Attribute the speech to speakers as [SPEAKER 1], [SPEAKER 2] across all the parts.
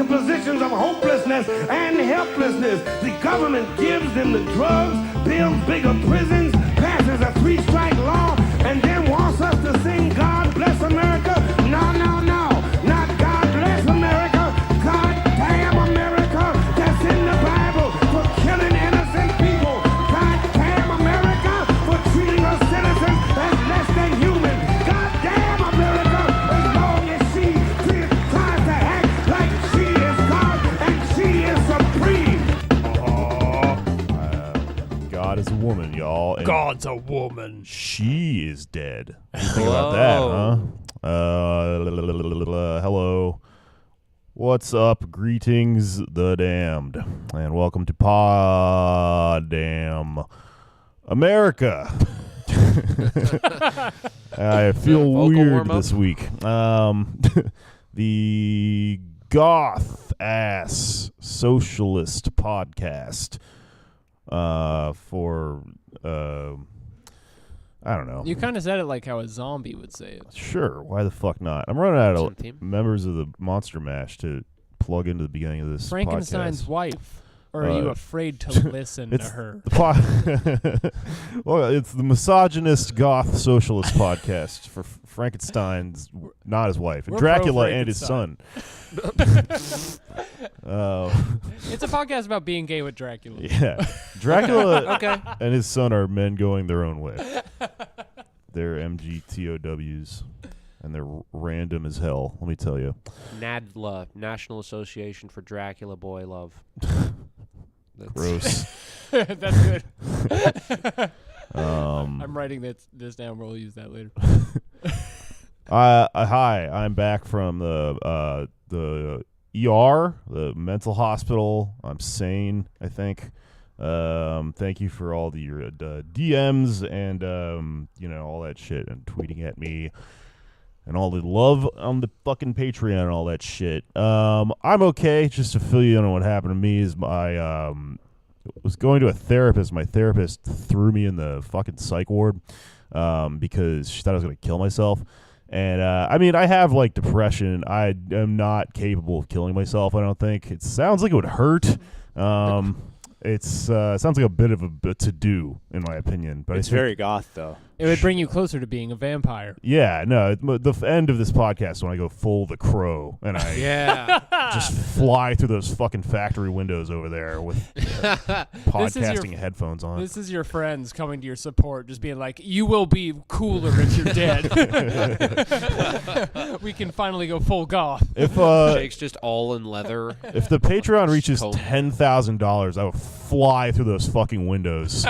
[SPEAKER 1] positions of hopelessness and helplessness. The government gives them the drugs, builds bigger prisons, passes a 3-strike law, and then wants us to sing God Bless America. No, no, no. Not God Bless America. God damn America. That's in the Bible for killing innocent people. God damn America for treating us citizens as less than human. God damn America as long as she tries to act like she is God and she is supreme.
[SPEAKER 2] God is a woman, y'all. And
[SPEAKER 3] God's a woman.
[SPEAKER 2] she is dead. What do you think about that, huh? Hello. What's up? Greetings, the damned. And welcome to Pod Damn America. I feel weird this week. The goth-ass socialist podcast for... I don't know.
[SPEAKER 3] You kind of said it like how a zombie would say it.
[SPEAKER 2] Sure, why the fuck not? I'm running out of members of the Monster Mash to plug into the beginning of this
[SPEAKER 3] Frankenstein's
[SPEAKER 2] podcast.
[SPEAKER 3] wife. Or are you afraid to listen to her?
[SPEAKER 2] Well, it's the misogynist goth socialist podcast for Frankenstein's, not his wife, and Dracula and his son.
[SPEAKER 3] It's a podcast about being gay with Dracula.
[SPEAKER 2] Yeah. Dracula and his son are men going their own way. They're MGTOWs, and they're random as hell, let me tell you.
[SPEAKER 4] NADLA, National Association for Dracula Boy Love.
[SPEAKER 2] Gross.
[SPEAKER 3] That's good.
[SPEAKER 2] I'm
[SPEAKER 3] writing this down. We'll use that later.
[SPEAKER 2] Hi, I'm back from the ER, the mental hospital. I'm sane, I think. Thank you for all your DMs and all that shit and tweeting at me and all the love on the fucking Patreon and all that shit. I'm okay. Just to fill you in on what happened to me is I was going to a therapist. My therapist threw me in the fucking psych ward because she thought I was going to kill myself. And, I have, like, depression. I am not capable of killing myself, I don't think. It sounds like it would hurt. It sounds like a bit of a to-do, in my opinion. But
[SPEAKER 5] it's very goth, though.
[SPEAKER 3] It would bring you closer to being a vampire.
[SPEAKER 2] Yeah, no, the end of this podcast when I go full The Crow and I just fly through those fucking factory windows over there with podcasting headphones on.
[SPEAKER 3] This is your friends coming to your support, just being like, you will be cooler if you're dead. We can finally go full goth.
[SPEAKER 4] If Jake's just all in leather.
[SPEAKER 2] If the Patreon reaches $10,000, I will fly through those fucking windows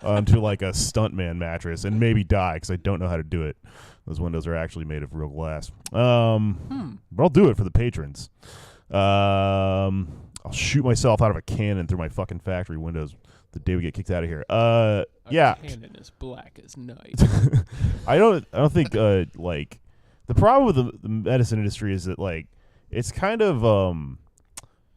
[SPEAKER 2] onto like a stuntman mattress and maybe die because I don't know how to do it. Those windows are actually made of real glass. But I'll do it for the patrons. I'll shoot myself out of a cannon through my fucking factory windows the day we get kicked out of here. Yeah.
[SPEAKER 3] Cannon is black as night.
[SPEAKER 2] I don't think like the problem with the medicine industry is that like it's kind of when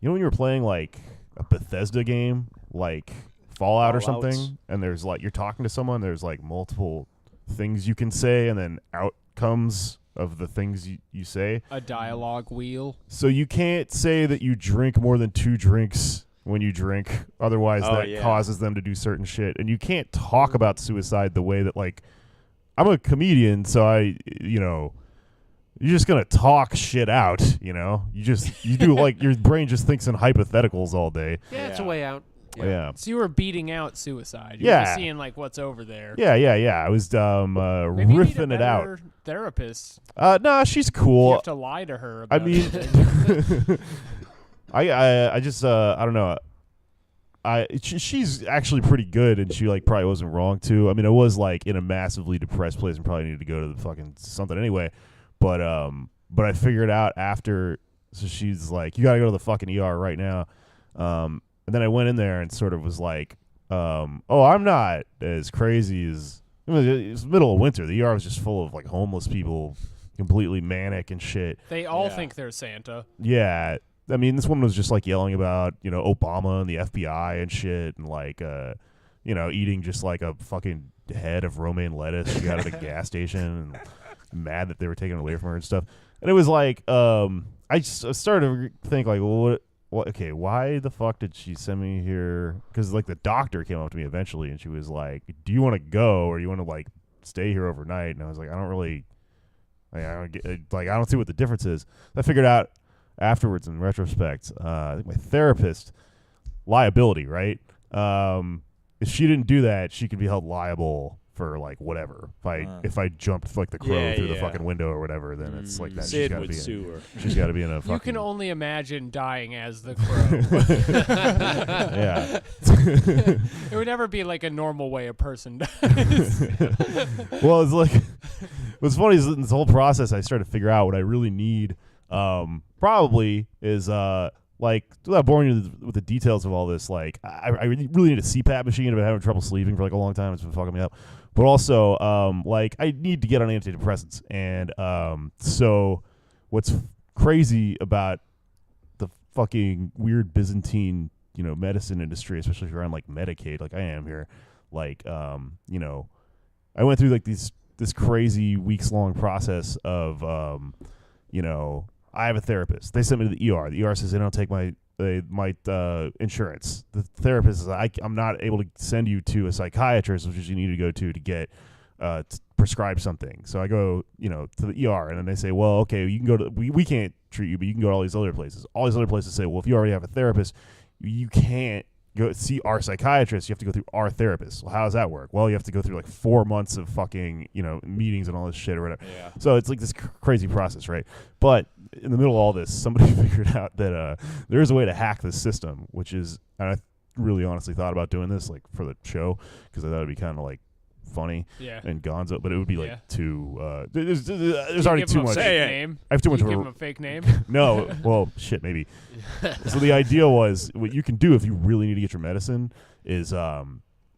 [SPEAKER 2] you were playing like a Bethesda game like Fallout or something, and there's like you're talking to someone, there's like multiple things you can say and then outcomes of the things you say.
[SPEAKER 3] A dialogue wheel.
[SPEAKER 2] So you can't say that you drink more than 2 drinks when you drink, otherwise causes them to do certain shit. And you can't talk about suicide the way that like I'm a comedian, so you're just gonna talk shit out, you do like your brain just thinks in hypotheticals all day.
[SPEAKER 4] Yeah, it's a way out.
[SPEAKER 2] Yeah.
[SPEAKER 3] So you were beating out suicide. You were just seeing like what's over there.
[SPEAKER 2] Yeah. I was
[SPEAKER 3] Maybe you
[SPEAKER 2] riffing
[SPEAKER 3] need a
[SPEAKER 2] it out.
[SPEAKER 3] better therapist.
[SPEAKER 2] No, she's cool.
[SPEAKER 3] You have to lie to her about
[SPEAKER 2] I just I don't know. She's actually pretty good, and she like probably wasn't wrong too. I mean, I was like in a massively depressed place and probably needed to go to the fucking something anyway. But I figured out after. So she's like, you got to go to the fucking ER right now. And then I went in there and sort of was like, I'm not as crazy as... It was middle of winter. The ER was just full of like homeless people, completely manic and shit.
[SPEAKER 3] They all think they're Santa.
[SPEAKER 2] Yeah. I mean, this one was just like yelling about, Obama and the FBI and shit and like, eating just like a fucking head of romaine lettuce she got at a gas station and mad that they were taking it away from her and stuff. And it was like... I started to think like, well, what? Okay, why the fuck did she send me here? Because like the doctor came up to me eventually, and she was like, "Do you want to go, or do you want to like stay here overnight?" And I was like, I don't really, like, I don't see what the difference is. I figured out afterwards, in retrospect, I think my therapist liability, right? If she didn't do that, she could be held liable for like whatever. If I jumped like the crow through the fucking window or whatever, then it's like that.
[SPEAKER 5] Sid would sue her.
[SPEAKER 2] She's got to be in a fucking.
[SPEAKER 3] You can only imagine dying as the crow.
[SPEAKER 2] Yeah.
[SPEAKER 3] It would never be like a normal way a person dies.
[SPEAKER 2] Well, it's like what's funny is in this whole process, I started to figure out what I really need. Probably is like without boring you with the details of all this. Like I really need a CPAP machine. I've been having trouble sleeping for like a long time. It's been fucking me up. But also, like I need to get on antidepressants. And so what's crazy about the fucking weird Byzantine, medicine industry, especially if you're on like Medicaid, like I am here, like I went through like this crazy weeks long process of I have a therapist. They sent me to the ER. The ER says they don't take my insurance. The therapist says I'm not able to send you to a psychiatrist, which is you need to go to get prescribe something. So I go to the ER, and then they say, well, okay, you can go to we can't treat you, but you can go to all these other places. All these other places say, well, if you already have a therapist, you can't go see our psychiatrist. You have to go through our therapist. Well, how does that work? Well, you have to go through like 4 months of fucking meetings and all this shit or whatever.
[SPEAKER 5] Yeah.
[SPEAKER 2] So it's like this crazy process, right? But in the middle of all this, somebody figured out that there's a way to hack this system, which is, and I really honestly thought about doing this like for the show because I thought it'd be kind of like funny and gonzo, but it would be like too. There's already too much.
[SPEAKER 3] Name.
[SPEAKER 2] I have too much.
[SPEAKER 3] Give him a fake name.
[SPEAKER 2] No, well, shit, maybe. So the idea was what you can do if you really need to get your medicine is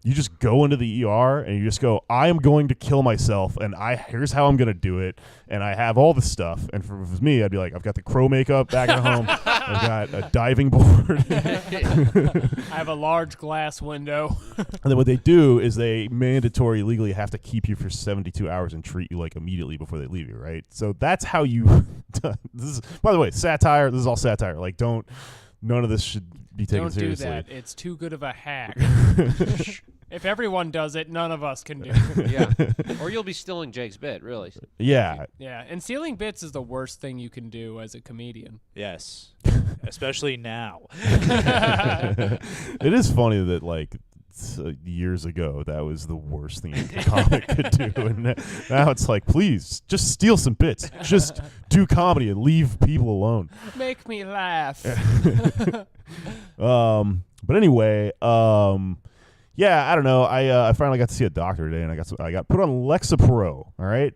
[SPEAKER 2] you just go into the ER and you just go, I am going to kill myself, and here's how I'm going to do it, and I have all this stuff. And for me, I'd be like, I've got the crow makeup back at home, I've got a diving board.
[SPEAKER 3] I have a large glass window.
[SPEAKER 2] And then what they do is they mandatory legally have to keep you for 72 hours and treat you like immediately before they leave you, right? So that's how you. This is, by the way, satire. This is all satire. Like, none of this should be taken seriously.
[SPEAKER 3] Don't do that. It's too good of a hack. If everyone does it, none of us can do it.
[SPEAKER 4] Yeah. Or you'll be stealing Jake's bit, really.
[SPEAKER 2] Yeah.
[SPEAKER 3] Yeah, and stealing bits is the worst thing you can do as a comedian.
[SPEAKER 5] Yes. Especially now.
[SPEAKER 2] It is funny that, like, years ago, that was the worst thing a comic could do. And now it's like, please, just steal some bits. Just do comedy and leave people alone.
[SPEAKER 3] Make me laugh.
[SPEAKER 2] But anyway, yeah, I don't know. I finally got to see a doctor today, and I got put on Lexapro. All right,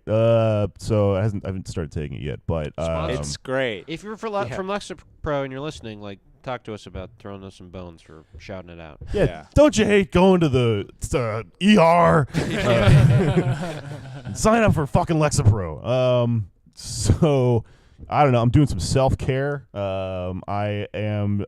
[SPEAKER 2] so I haven't started taking it yet, but
[SPEAKER 5] It's great.
[SPEAKER 4] If you're from Lexapro and you're listening, like, talk to us about throwing us some bones for shouting it out.
[SPEAKER 2] yeah. Don't you hate going to the ER? Sign up for fucking Lexapro. So I don't know. I'm doing some self-care. I am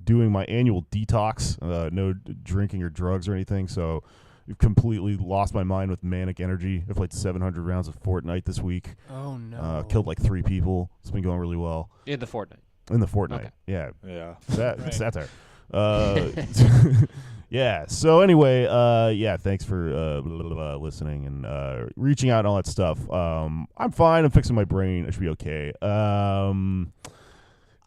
[SPEAKER 2] doing my annual detox. No drinking or drugs or anything. So I've completely lost my mind with manic energy. I played 700 rounds of Fortnite this week.
[SPEAKER 3] Oh, no.
[SPEAKER 2] Killed like 3 people. It's been going really well.
[SPEAKER 4] In the Fortnite.
[SPEAKER 2] In the Fortnite.
[SPEAKER 4] Okay.
[SPEAKER 2] Yeah.
[SPEAKER 5] Yeah.
[SPEAKER 3] Right.
[SPEAKER 2] Satire. Yeah. So anyway, yeah, thanks for listening and reaching out and all that stuff. I'm fine. I'm fixing my brain. I should be okay.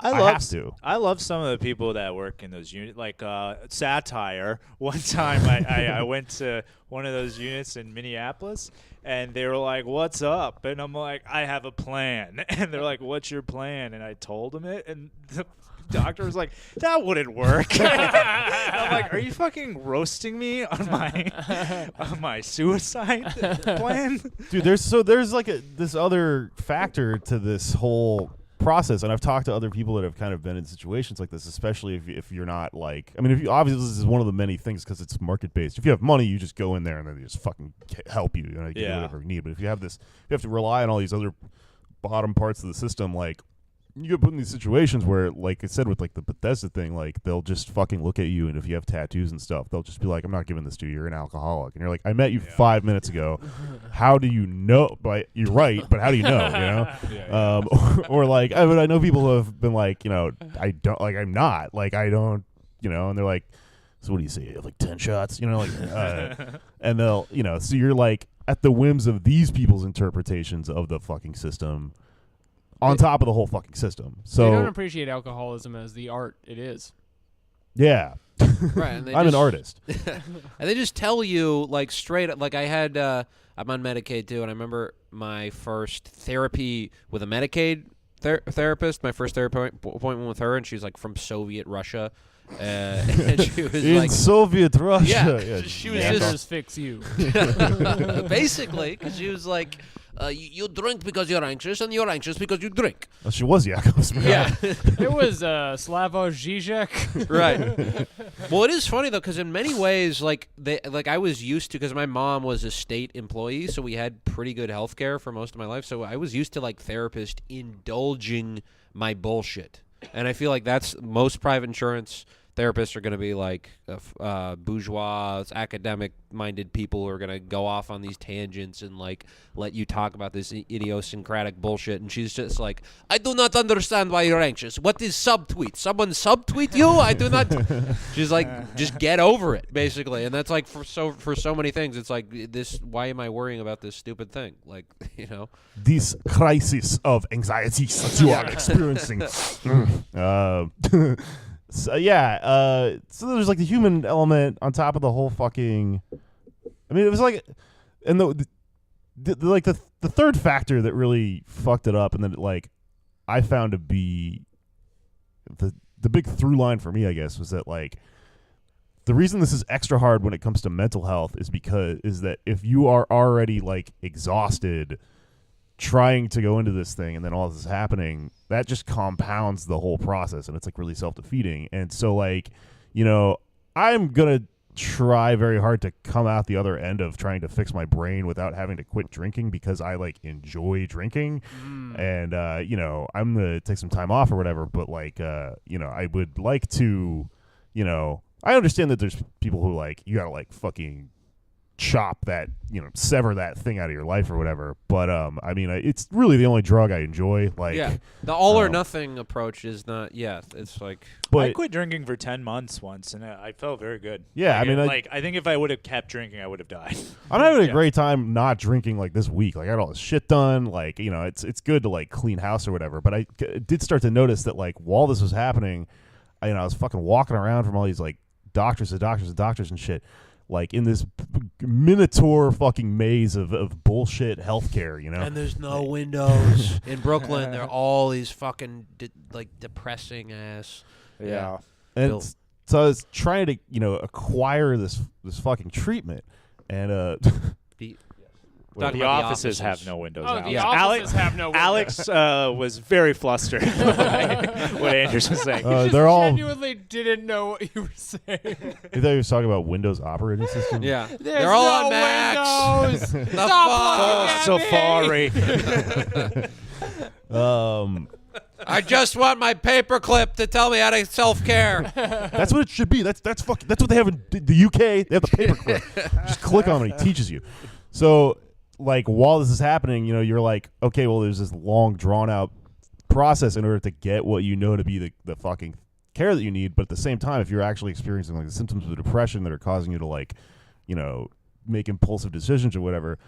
[SPEAKER 2] I
[SPEAKER 5] love some of the people that work in those units, like satire. One time I went to one of those units in Minneapolis, and they were like, "What's up?" And I'm like, "I have a plan." And they're like, "What's your plan?" And I told them it, and the doctor was like, "That wouldn't work." I'm like, "Are you fucking roasting me on my suicide plan?"
[SPEAKER 2] Dude, there's like this other factor to this whole process, and I've talked to other people that have kind of been in situations like this, especially if you're not like, I mean, if you obviously this is one of the many things because it's market based. If you have money, you just go in there and they just fucking help you, give you whatever you need. But if you have this, you have to rely on all these other bottom parts of the system, like you get put in these situations where, like I said with like the Bethesda thing, like they'll just fucking look at you, and if you have tattoos and stuff, they'll just be like, "I'm not giving this to you. You're an alcoholic." And you're like, "I met you 5 minutes ago. how do you know? But you're right, but how do you know? Or like, I know people who have been like, I don't, like, I'm not, like, I don't, and they're like, so what do you say? You have like 10 shots, and they'll, so you're like at the whims of these people's interpretations of the fucking system, on top of the whole fucking system. So
[SPEAKER 3] they don't appreciate alcoholism as the art it is.
[SPEAKER 2] Yeah.
[SPEAKER 4] Right. And
[SPEAKER 2] I'm an artist.
[SPEAKER 4] And they just tell you, like, straight up. Like, I had, I'm on Medicaid, too, and I remember my first therapy with a Medicaid therapist, my first therapy appointment with her, and she's, like, from Soviet Russia. And she was
[SPEAKER 2] in
[SPEAKER 4] like,
[SPEAKER 2] Soviet Russia.
[SPEAKER 4] Yeah, she was
[SPEAKER 3] Just fix you.
[SPEAKER 4] basically, because she was like, you drink because you're anxious, and you're anxious because you drink.
[SPEAKER 2] Well, she was Yakov's.
[SPEAKER 4] Yeah.
[SPEAKER 3] It was Slavoj Žižek.
[SPEAKER 4] Right. Well, it is funny though, because in many ways, like I was used to, because my mom was a state employee, so we had pretty good health care for most of my life. So I was used to like therapists indulging my bullshit, and I feel like that's most private insurance therapists are going to be like bourgeois, academic-minded people who are going to go off on these tangents and like let you talk about this idiosyncratic bullshit. And she's just like, I do not understand why you're anxious. What is subtweet? Someone subtweet you? I do not. She's like, just get over it, basically. And that's like for so many things. It's like this. Why am I worrying about this stupid thing? Like,
[SPEAKER 2] This crisis of anxiety that you are experiencing. So yeah, so there's like the human element on top of the whole fucking. I mean, it was like, and the third factor that really fucked it up, and then like I found to be the big through line for me, I guess, was that like the reason this is extra hard when it comes to mental health is that if you are already like exhausted trying to go into this thing and then all this is happening, that just compounds the whole process, and it's like really self-defeating. And so like, I'm gonna try very hard to come out the other end of trying to fix my brain without having to quit drinking, because I like enjoy drinking. And I'm gonna take some time off or whatever, but like I would like to, I understand that there's people who like, you gotta like fucking chop that, sever that thing out of your life or whatever. But I mean, it's really the only drug I enjoy. Like,
[SPEAKER 4] yeah, the all or nothing approach is not. Yeah, it's like.
[SPEAKER 2] But
[SPEAKER 5] I quit drinking for 10 months once, and I felt very good.
[SPEAKER 2] Yeah,
[SPEAKER 5] like,
[SPEAKER 2] I mean,
[SPEAKER 5] I think if I would have kept drinking, I would have died.
[SPEAKER 2] I'm having a great time not drinking like this week. Like I got all this shit done. Like it's good to like clean house or whatever. But I did start to notice that like while this was happening, I was fucking walking around from all these like doctors and shit. Like in this minotaur fucking maze of bullshit healthcare,
[SPEAKER 4] And there's no windows in Brooklyn. There are all these fucking depressing ass.
[SPEAKER 5] Yeah.
[SPEAKER 2] And so I was trying to acquire this fucking treatment, and
[SPEAKER 5] the offices have no windows.
[SPEAKER 3] Oh,
[SPEAKER 5] Alex.
[SPEAKER 3] the offices have no windows.
[SPEAKER 5] Alex was very flustered by what Andrews was saying.
[SPEAKER 2] they're all.
[SPEAKER 3] Genuinely didn't know what you were saying.
[SPEAKER 2] I thought he was talking about Windows operating system.
[SPEAKER 4] Yeah,
[SPEAKER 3] There's
[SPEAKER 4] they're all
[SPEAKER 3] no
[SPEAKER 4] on Macs.
[SPEAKER 3] windows.
[SPEAKER 4] The
[SPEAKER 3] Stop looking at me.
[SPEAKER 5] Safari.
[SPEAKER 4] I just want my paperclip to tell me how to self-care.
[SPEAKER 2] That's what it should be. That's what they have in the UK. They have the paperclip. Just click on it. He teaches you. So, like, while this is happening, you're like, okay, well, there's this long, drawn-out process in order to get what you know to be the fucking care that you need. But at the same time, if you're actually experiencing like the symptoms of depression that are causing you to like, make impulsive decisions or whatever,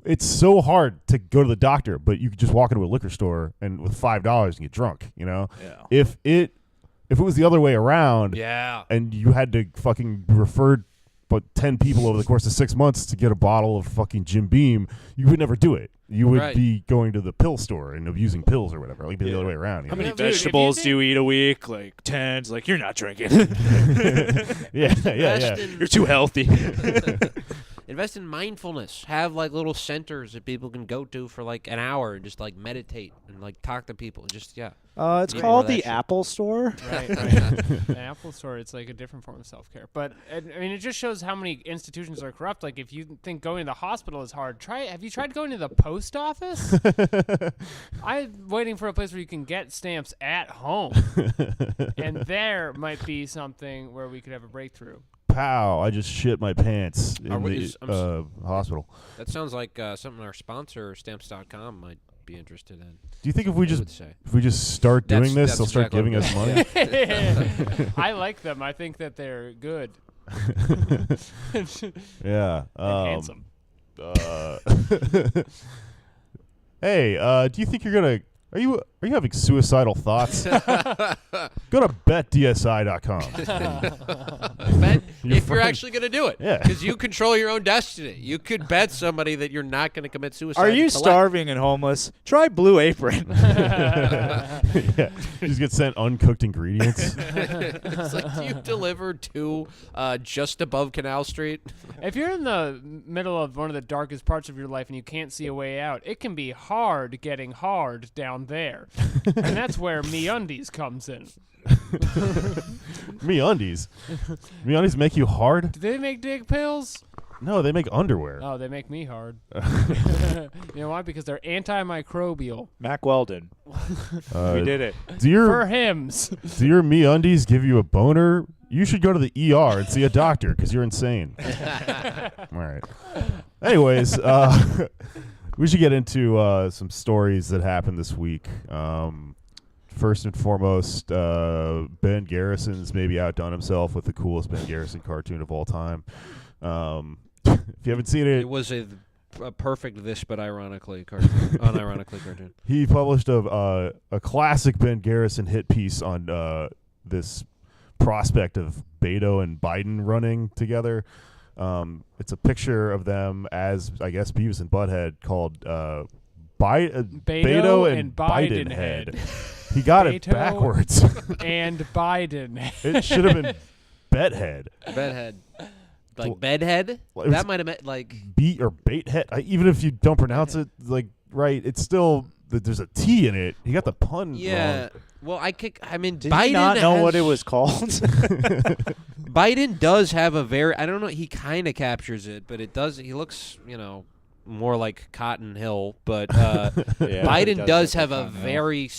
[SPEAKER 2] it's so hard to go to the doctor. But you could just walk into a liquor store and with $5 and get drunk.
[SPEAKER 5] Yeah.
[SPEAKER 2] If it was the other way around,
[SPEAKER 4] Yeah.
[SPEAKER 2] and you had to fucking refer but 10 people over the course of 6 months to get a bottle of fucking Jim Beam, you would never do it. You would be going to the pill store and abusing pills or whatever. Like the other way around.
[SPEAKER 5] How many
[SPEAKER 3] Dude,
[SPEAKER 5] vegetables
[SPEAKER 3] if
[SPEAKER 5] do you eat a week? Like 10. Like, you're not drinking.
[SPEAKER 2] Yeah.
[SPEAKER 5] You're too healthy.
[SPEAKER 4] Invest in mindfulness. Have like little centers that people can go to for like an hour and just like meditate and like talk to people. Just
[SPEAKER 5] It's
[SPEAKER 4] Need
[SPEAKER 5] called
[SPEAKER 4] more of
[SPEAKER 5] the
[SPEAKER 4] that shit.
[SPEAKER 5] Apple Store.
[SPEAKER 3] Right. An Apple Store, it's like a different form of self-care. But, I mean, it just shows how many institutions are corrupt. Like, if you think going to the hospital is hard, have you tried going to the post office? I'm waiting for a place where you can get stamps at home. And there might be something where we could have a breakthrough.
[SPEAKER 2] pow, I just shit my pants in the hospital.
[SPEAKER 4] That sounds like something our sponsor, Stamps.com, might be interested in.
[SPEAKER 2] Do you think if we
[SPEAKER 4] would
[SPEAKER 2] just start doing this,
[SPEAKER 4] That's
[SPEAKER 2] they'll start
[SPEAKER 4] exactly
[SPEAKER 2] giving us money?
[SPEAKER 3] I like them. I think that they're good.
[SPEAKER 2] Yeah.
[SPEAKER 3] And handsome.
[SPEAKER 2] Hey, do you think you're gonna? Are you having suicidal thoughts? Go to betdsi.com.
[SPEAKER 4] Bet
[SPEAKER 2] Your
[SPEAKER 4] if you're
[SPEAKER 2] friend-
[SPEAKER 4] actually going to do it.
[SPEAKER 2] Yeah.
[SPEAKER 4] Because you control your own destiny. You could bet somebody that you're not going to commit suicide.
[SPEAKER 5] Are you
[SPEAKER 4] and collect.
[SPEAKER 5] starving and homeless? Try Blue Apron.
[SPEAKER 2] Yeah. You just get sent uncooked ingredients.
[SPEAKER 4] It's like, do you deliver to just above Canal Street?
[SPEAKER 3] If you're in the middle of one of the darkest parts of your life and you can't see a way out, it can be hard getting hard down there. And that's where MeUndies comes in.
[SPEAKER 2] MeUndies. MeUndies make you hard?
[SPEAKER 3] Do they make dick pills?
[SPEAKER 2] No, they make underwear.
[SPEAKER 3] Oh, they make me hard. You know why? Because they're antimicrobial.
[SPEAKER 5] Mac Weldon. We did it.
[SPEAKER 2] Do your
[SPEAKER 3] For hymns.
[SPEAKER 2] do your MeUndies give you a boner? You should go to the ER and see a doctor because you're insane. All right. Anyways, we should get into some stories that happened this week. First and foremost, Ben Garrison's maybe outdone himself with the coolest Ben Garrison cartoon of all time. If you haven't seen it,
[SPEAKER 4] It was a perfect this, but unironically cartoon.
[SPEAKER 2] he published a classic Ben Garrison hit piece on this prospect of Beto and Biden running together. It's a picture of them as, I guess, Beavis and Butthead called Beto and Biden head. He got it
[SPEAKER 3] Beto
[SPEAKER 2] backwards.
[SPEAKER 3] and Biden.
[SPEAKER 2] It should have been Bethead.
[SPEAKER 4] Bedhead. Like bedhead?
[SPEAKER 2] Well, it was-
[SPEAKER 4] That might have meant like...
[SPEAKER 2] Beat or Batehead. Even if you don't pronounce it like right, it's still there's a T in it. He got the pun
[SPEAKER 4] Yeah.
[SPEAKER 2] wrong.
[SPEAKER 4] Well, I mean,
[SPEAKER 5] Did
[SPEAKER 4] Biden
[SPEAKER 5] you not know what
[SPEAKER 4] has-
[SPEAKER 5] it was called?
[SPEAKER 4] Biden does have a very... I don't know. He kind of captures it, but it does... He looks, more like Cotton Hill, but Biden does have a very,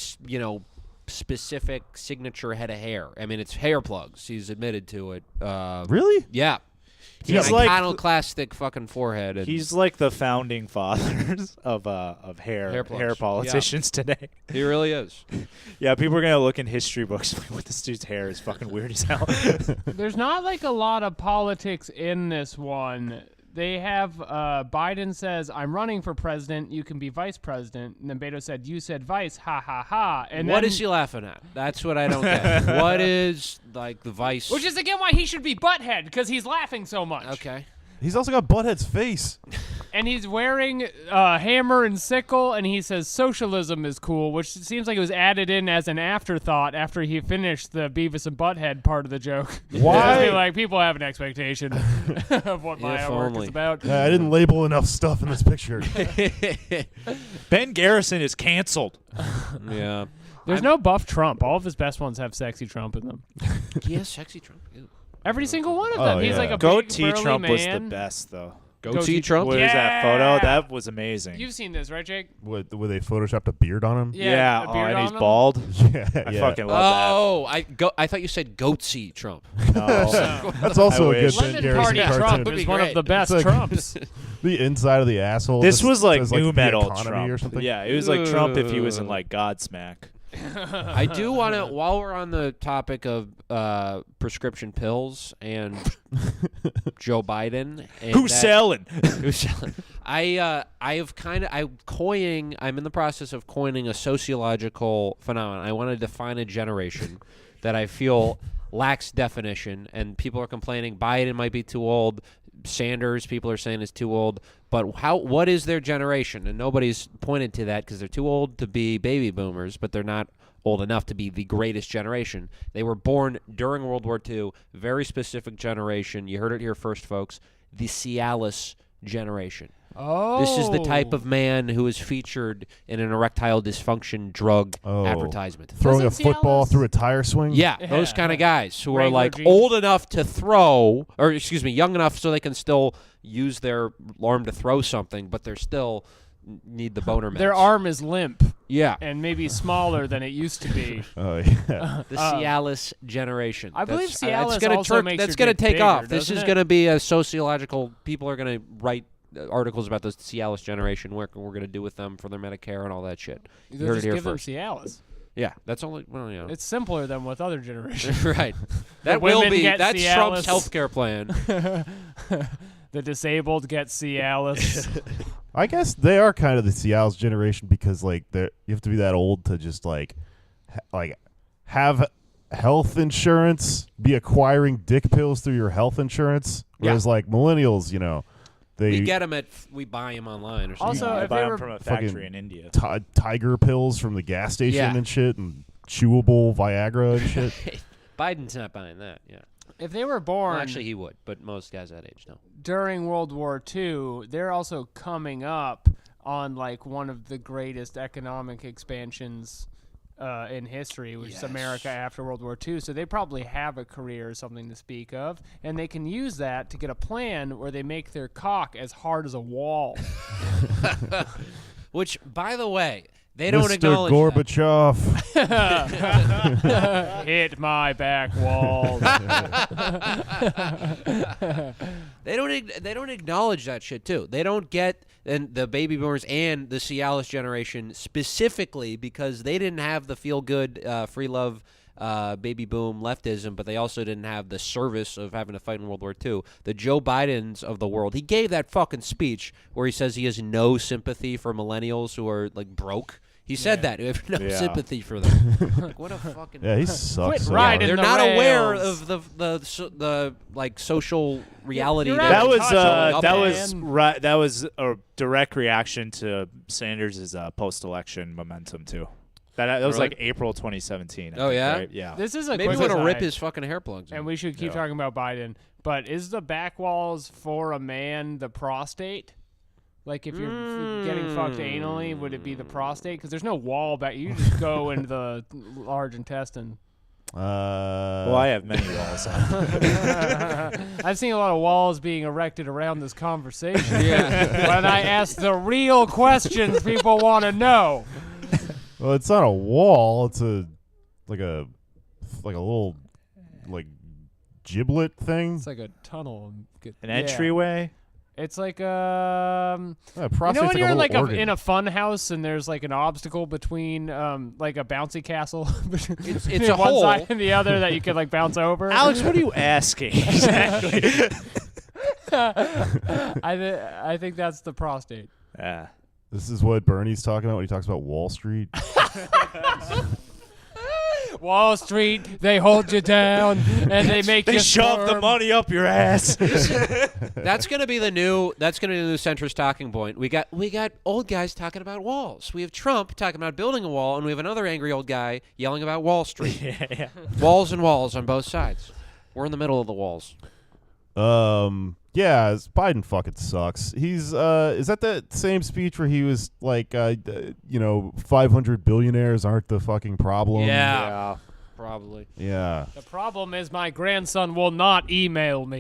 [SPEAKER 4] specific signature head of hair. I mean, it's hair plugs. He's admitted to it.
[SPEAKER 2] Really?
[SPEAKER 4] Yeah.
[SPEAKER 5] He's
[SPEAKER 4] He's
[SPEAKER 5] like-
[SPEAKER 4] iconoclastic fucking forehead. And
[SPEAKER 5] He's like the founding fathers of
[SPEAKER 4] Hair
[SPEAKER 5] hair
[SPEAKER 4] plugs.
[SPEAKER 5] politicians today.
[SPEAKER 4] he really is.
[SPEAKER 5] Yeah, people are gonna look in history books like, what, this dude's hair is fucking weird as hell.
[SPEAKER 3] There's not like a lot of politics in this one. They have Biden says, "I'm running for president. You can be vice president." And then Beto said, "You said vice. Ha ha ha." And
[SPEAKER 4] What
[SPEAKER 3] then,
[SPEAKER 4] is he laughing at? That's what I don't get. What is like the vice?
[SPEAKER 3] Which is again why he should be butthead because he's laughing so much.
[SPEAKER 4] okay.
[SPEAKER 2] He's also got Butthead's face.
[SPEAKER 3] And he's wearing a hammer and sickle, and he says socialism is cool, which seems like it was added in as an afterthought after he finished the Beavis and Butthead part of the joke.
[SPEAKER 2] Why?
[SPEAKER 3] Just be like, people have an expectation of what my
[SPEAKER 4] If
[SPEAKER 3] artwork
[SPEAKER 4] only.
[SPEAKER 3] is about.
[SPEAKER 2] I didn't label enough stuff in this picture.
[SPEAKER 5] Ben Garrison is canceled.
[SPEAKER 4] Yeah.
[SPEAKER 3] There's no buff Trump. All of his best ones have sexy Trump in them.
[SPEAKER 4] He has sexy Trump. Ew.
[SPEAKER 3] Every single one of
[SPEAKER 2] Oh,
[SPEAKER 3] them. He's
[SPEAKER 2] yeah.
[SPEAKER 3] like a big,
[SPEAKER 5] Goatee
[SPEAKER 3] burly
[SPEAKER 5] Trump was the
[SPEAKER 3] man.
[SPEAKER 5] best, though.
[SPEAKER 4] Goatee Trump.
[SPEAKER 5] What is that photo?
[SPEAKER 3] Yeah.
[SPEAKER 5] That was amazing.
[SPEAKER 3] You've seen this, right, Jake?
[SPEAKER 2] Where they photoshopped a beard on him?
[SPEAKER 5] yeah,
[SPEAKER 3] a beard
[SPEAKER 5] and
[SPEAKER 3] on
[SPEAKER 5] he's
[SPEAKER 3] him?
[SPEAKER 5] bald.
[SPEAKER 2] Yeah,
[SPEAKER 5] I
[SPEAKER 2] yeah.
[SPEAKER 5] fucking love
[SPEAKER 4] Oh, I thought you said Goatee Trump.
[SPEAKER 5] that. No.
[SPEAKER 2] That's also
[SPEAKER 5] I
[SPEAKER 2] a good
[SPEAKER 5] wish.
[SPEAKER 2] Ben
[SPEAKER 3] Lemon
[SPEAKER 2] Garrison
[SPEAKER 3] Party
[SPEAKER 2] cartoon.
[SPEAKER 3] Trump
[SPEAKER 4] Would be
[SPEAKER 3] is one of
[SPEAKER 4] great.
[SPEAKER 3] the best
[SPEAKER 2] It's like-
[SPEAKER 3] Trumps.
[SPEAKER 2] The inside of the asshole.
[SPEAKER 5] This
[SPEAKER 2] just
[SPEAKER 5] was like
[SPEAKER 2] says,
[SPEAKER 5] new
[SPEAKER 2] the
[SPEAKER 5] metal
[SPEAKER 2] economy
[SPEAKER 5] Trump.
[SPEAKER 2] or something.
[SPEAKER 5] Yeah, it was like Trump if he was in like Godsmack.
[SPEAKER 4] I do want to, while we're on the topic of prescription pills and Joe Biden, and
[SPEAKER 5] Who's selling?
[SPEAKER 4] Who's selling? I'm in the process of coining a sociological phenomenon. I want to define a generation that I feel lacks definition, and people are complaining Biden might be too old. Sanders, people are saying is too old. But what is their generation? And nobody's pointed to that because they're too old to be baby boomers, but they're not old enough to be the greatest generation. They were born during World War II, very specific generation. You heard it here first, folks. The Cialis generation.
[SPEAKER 3] Oh.
[SPEAKER 4] This is the type of man who is featured in an erectile dysfunction drug advertisement.
[SPEAKER 2] Throwing a
[SPEAKER 3] Doesn't
[SPEAKER 2] football
[SPEAKER 3] Cialis-
[SPEAKER 2] through a tire swing?
[SPEAKER 4] Yeah, those kind of guys who are
[SPEAKER 3] Wrangler
[SPEAKER 4] like
[SPEAKER 3] jeans.
[SPEAKER 4] old enough to throw, or excuse me, young enough so they can still use their arm to throw something, but they're still need the boner meds.
[SPEAKER 3] Their arm is limp.
[SPEAKER 4] Yeah.
[SPEAKER 3] and maybe smaller than it used to be.
[SPEAKER 2] Oh yeah.
[SPEAKER 4] The Cialis generation.
[SPEAKER 3] I believe
[SPEAKER 4] That's-
[SPEAKER 3] Cialis
[SPEAKER 4] it's gonna
[SPEAKER 3] also makes
[SPEAKER 4] That's
[SPEAKER 3] your
[SPEAKER 4] going to
[SPEAKER 3] dick
[SPEAKER 4] take
[SPEAKER 3] bigger,
[SPEAKER 4] off. This
[SPEAKER 3] doesn't
[SPEAKER 4] is
[SPEAKER 3] it?
[SPEAKER 4] going to be a sociological. People are going to write articles about the Cialis generation, what we're going to do with them for their Medicare and all that shit. You
[SPEAKER 3] They'll
[SPEAKER 4] heard
[SPEAKER 3] just
[SPEAKER 4] it here
[SPEAKER 3] give them
[SPEAKER 4] first.
[SPEAKER 3] Cialis.
[SPEAKER 4] Yeah, that's only. Well, you know.
[SPEAKER 3] It's simpler than with other generations.
[SPEAKER 4] Right. That will
[SPEAKER 3] women
[SPEAKER 4] be.
[SPEAKER 3] get
[SPEAKER 4] That's
[SPEAKER 3] Cialis.
[SPEAKER 4] Trump's healthcare plan.
[SPEAKER 3] The disabled get Cialis.
[SPEAKER 2] I guess they are kind of the Cialis generation because like you have to be that old to just like have health insurance, be acquiring dick pills through your health insurance. Whereas like millennials, you know,
[SPEAKER 4] we get them we buy them online or something.
[SPEAKER 3] Also,
[SPEAKER 5] I
[SPEAKER 3] if
[SPEAKER 5] buy
[SPEAKER 3] they
[SPEAKER 5] them
[SPEAKER 3] were
[SPEAKER 5] from a
[SPEAKER 2] fucking
[SPEAKER 5] factory in India.
[SPEAKER 2] tiger pills from the gas station
[SPEAKER 4] Yeah.
[SPEAKER 2] and shit, and chewable Viagra and shit.
[SPEAKER 4] Biden's not buying that. Yeah.
[SPEAKER 3] if they were born
[SPEAKER 4] Well, actually, he would, but most guys that age don't.
[SPEAKER 3] during World War II, they're also coming up on like one of the greatest economic expansions in history, which is America after World War II. So they probably have a career or something to speak of, and they can use that to get a plan where they make their cock as hard as a wall.
[SPEAKER 4] Which, by the way, they don't
[SPEAKER 2] Mr.
[SPEAKER 4] acknowledge
[SPEAKER 2] Gorbachev.
[SPEAKER 3] Hit my back walls.
[SPEAKER 4] They don't acknowledge that shit too. They don't get the baby boomers and the Cialis generation specifically because they didn't have the feel good free love baby boom leftism, but they also didn't have the service of having to fight in World War II. The Joe Bidens of the world, he gave that fucking speech where he says he has no sympathy for millennials who are like broke. He said that. We have no sympathy for them. Like, what a fucking...
[SPEAKER 2] Yeah, he sucks.
[SPEAKER 3] Quit
[SPEAKER 2] so
[SPEAKER 3] riding
[SPEAKER 2] hard.
[SPEAKER 4] They're
[SPEAKER 3] the
[SPEAKER 4] not aware
[SPEAKER 3] rails.
[SPEAKER 4] of the like social reality.
[SPEAKER 3] You're
[SPEAKER 4] that
[SPEAKER 3] right.
[SPEAKER 5] That was a direct reaction to Sanders' post-election momentum too. That was
[SPEAKER 4] Really?
[SPEAKER 5] like April 2017. I
[SPEAKER 4] Oh,
[SPEAKER 5] think,
[SPEAKER 4] yeah?
[SPEAKER 5] right? Yeah.
[SPEAKER 3] This is a
[SPEAKER 4] Maybe
[SPEAKER 3] quick
[SPEAKER 4] want to rip
[SPEAKER 3] aside,
[SPEAKER 4] his fucking hair plugs.
[SPEAKER 3] and
[SPEAKER 4] in.
[SPEAKER 3] we should keep talking about Biden. But is the back walls for a man the prostate? Like if you're getting fucked anally, would it be the prostate? Because there's no wall back. You just go into the large intestine.
[SPEAKER 5] Well, I have many walls.
[SPEAKER 3] I've seen a lot of walls being erected around this conversation.
[SPEAKER 4] Yeah.
[SPEAKER 3] When I ask the real questions people want to know.
[SPEAKER 2] Well, it's not a wall. It's like a little like giblet thing.
[SPEAKER 3] It's like a tunnel.
[SPEAKER 5] An entryway.
[SPEAKER 3] It's like
[SPEAKER 2] Yeah,
[SPEAKER 3] you
[SPEAKER 2] prostate's
[SPEAKER 3] know when you're
[SPEAKER 2] a
[SPEAKER 3] in like
[SPEAKER 2] organ.
[SPEAKER 3] in a fun house and there's like an obstacle between like a bouncy castle between
[SPEAKER 4] it's a
[SPEAKER 3] one
[SPEAKER 4] hole.
[SPEAKER 3] side and the other that you could like bounce over.
[SPEAKER 5] Alex, what are you asking exactly?
[SPEAKER 3] I think that's the prostate.
[SPEAKER 5] Yeah.
[SPEAKER 2] This is what Bernie's talking about when he talks about Wall Street.
[SPEAKER 3] Wall Street, they hold you down and they make
[SPEAKER 5] They
[SPEAKER 3] you
[SPEAKER 5] shove the
[SPEAKER 3] squirm.
[SPEAKER 5] money up your ass.
[SPEAKER 4] That's gonna be the new centrist talking point. We got old guys talking about walls. We have Trump talking about building a wall, and we have another angry old guy yelling about Wall Street.
[SPEAKER 5] Yeah.
[SPEAKER 4] Walls and walls on both sides. We're in the middle of the walls.
[SPEAKER 2] Yeah, Biden fucking sucks. He's is that same speech where he was like 500 billionaires aren't the fucking problem?
[SPEAKER 5] Yeah.
[SPEAKER 4] Probably.
[SPEAKER 2] Yeah.
[SPEAKER 3] The problem is my grandson will not email me.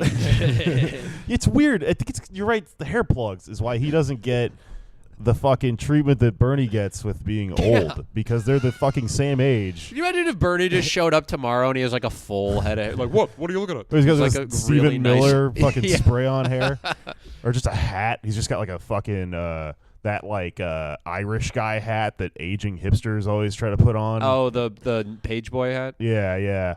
[SPEAKER 2] It's weird. I think you're right. The hair plugs is why he doesn't get the fucking treatment that Bernie gets with being old because they're the fucking same age.
[SPEAKER 4] Can you imagine if Bernie just showed up tomorrow and he has like a full head of hair? Like, what? What are you looking at?
[SPEAKER 2] Or he's got
[SPEAKER 4] It's
[SPEAKER 2] this
[SPEAKER 4] like a
[SPEAKER 2] Stephen
[SPEAKER 4] really nice-
[SPEAKER 2] Miller fucking
[SPEAKER 4] Yeah.
[SPEAKER 2] spray on hair, or just a hat. He's just got like a fucking that like Irish guy hat that aging hipsters always try to put on.
[SPEAKER 4] Oh, the page boy hat.
[SPEAKER 2] Yeah.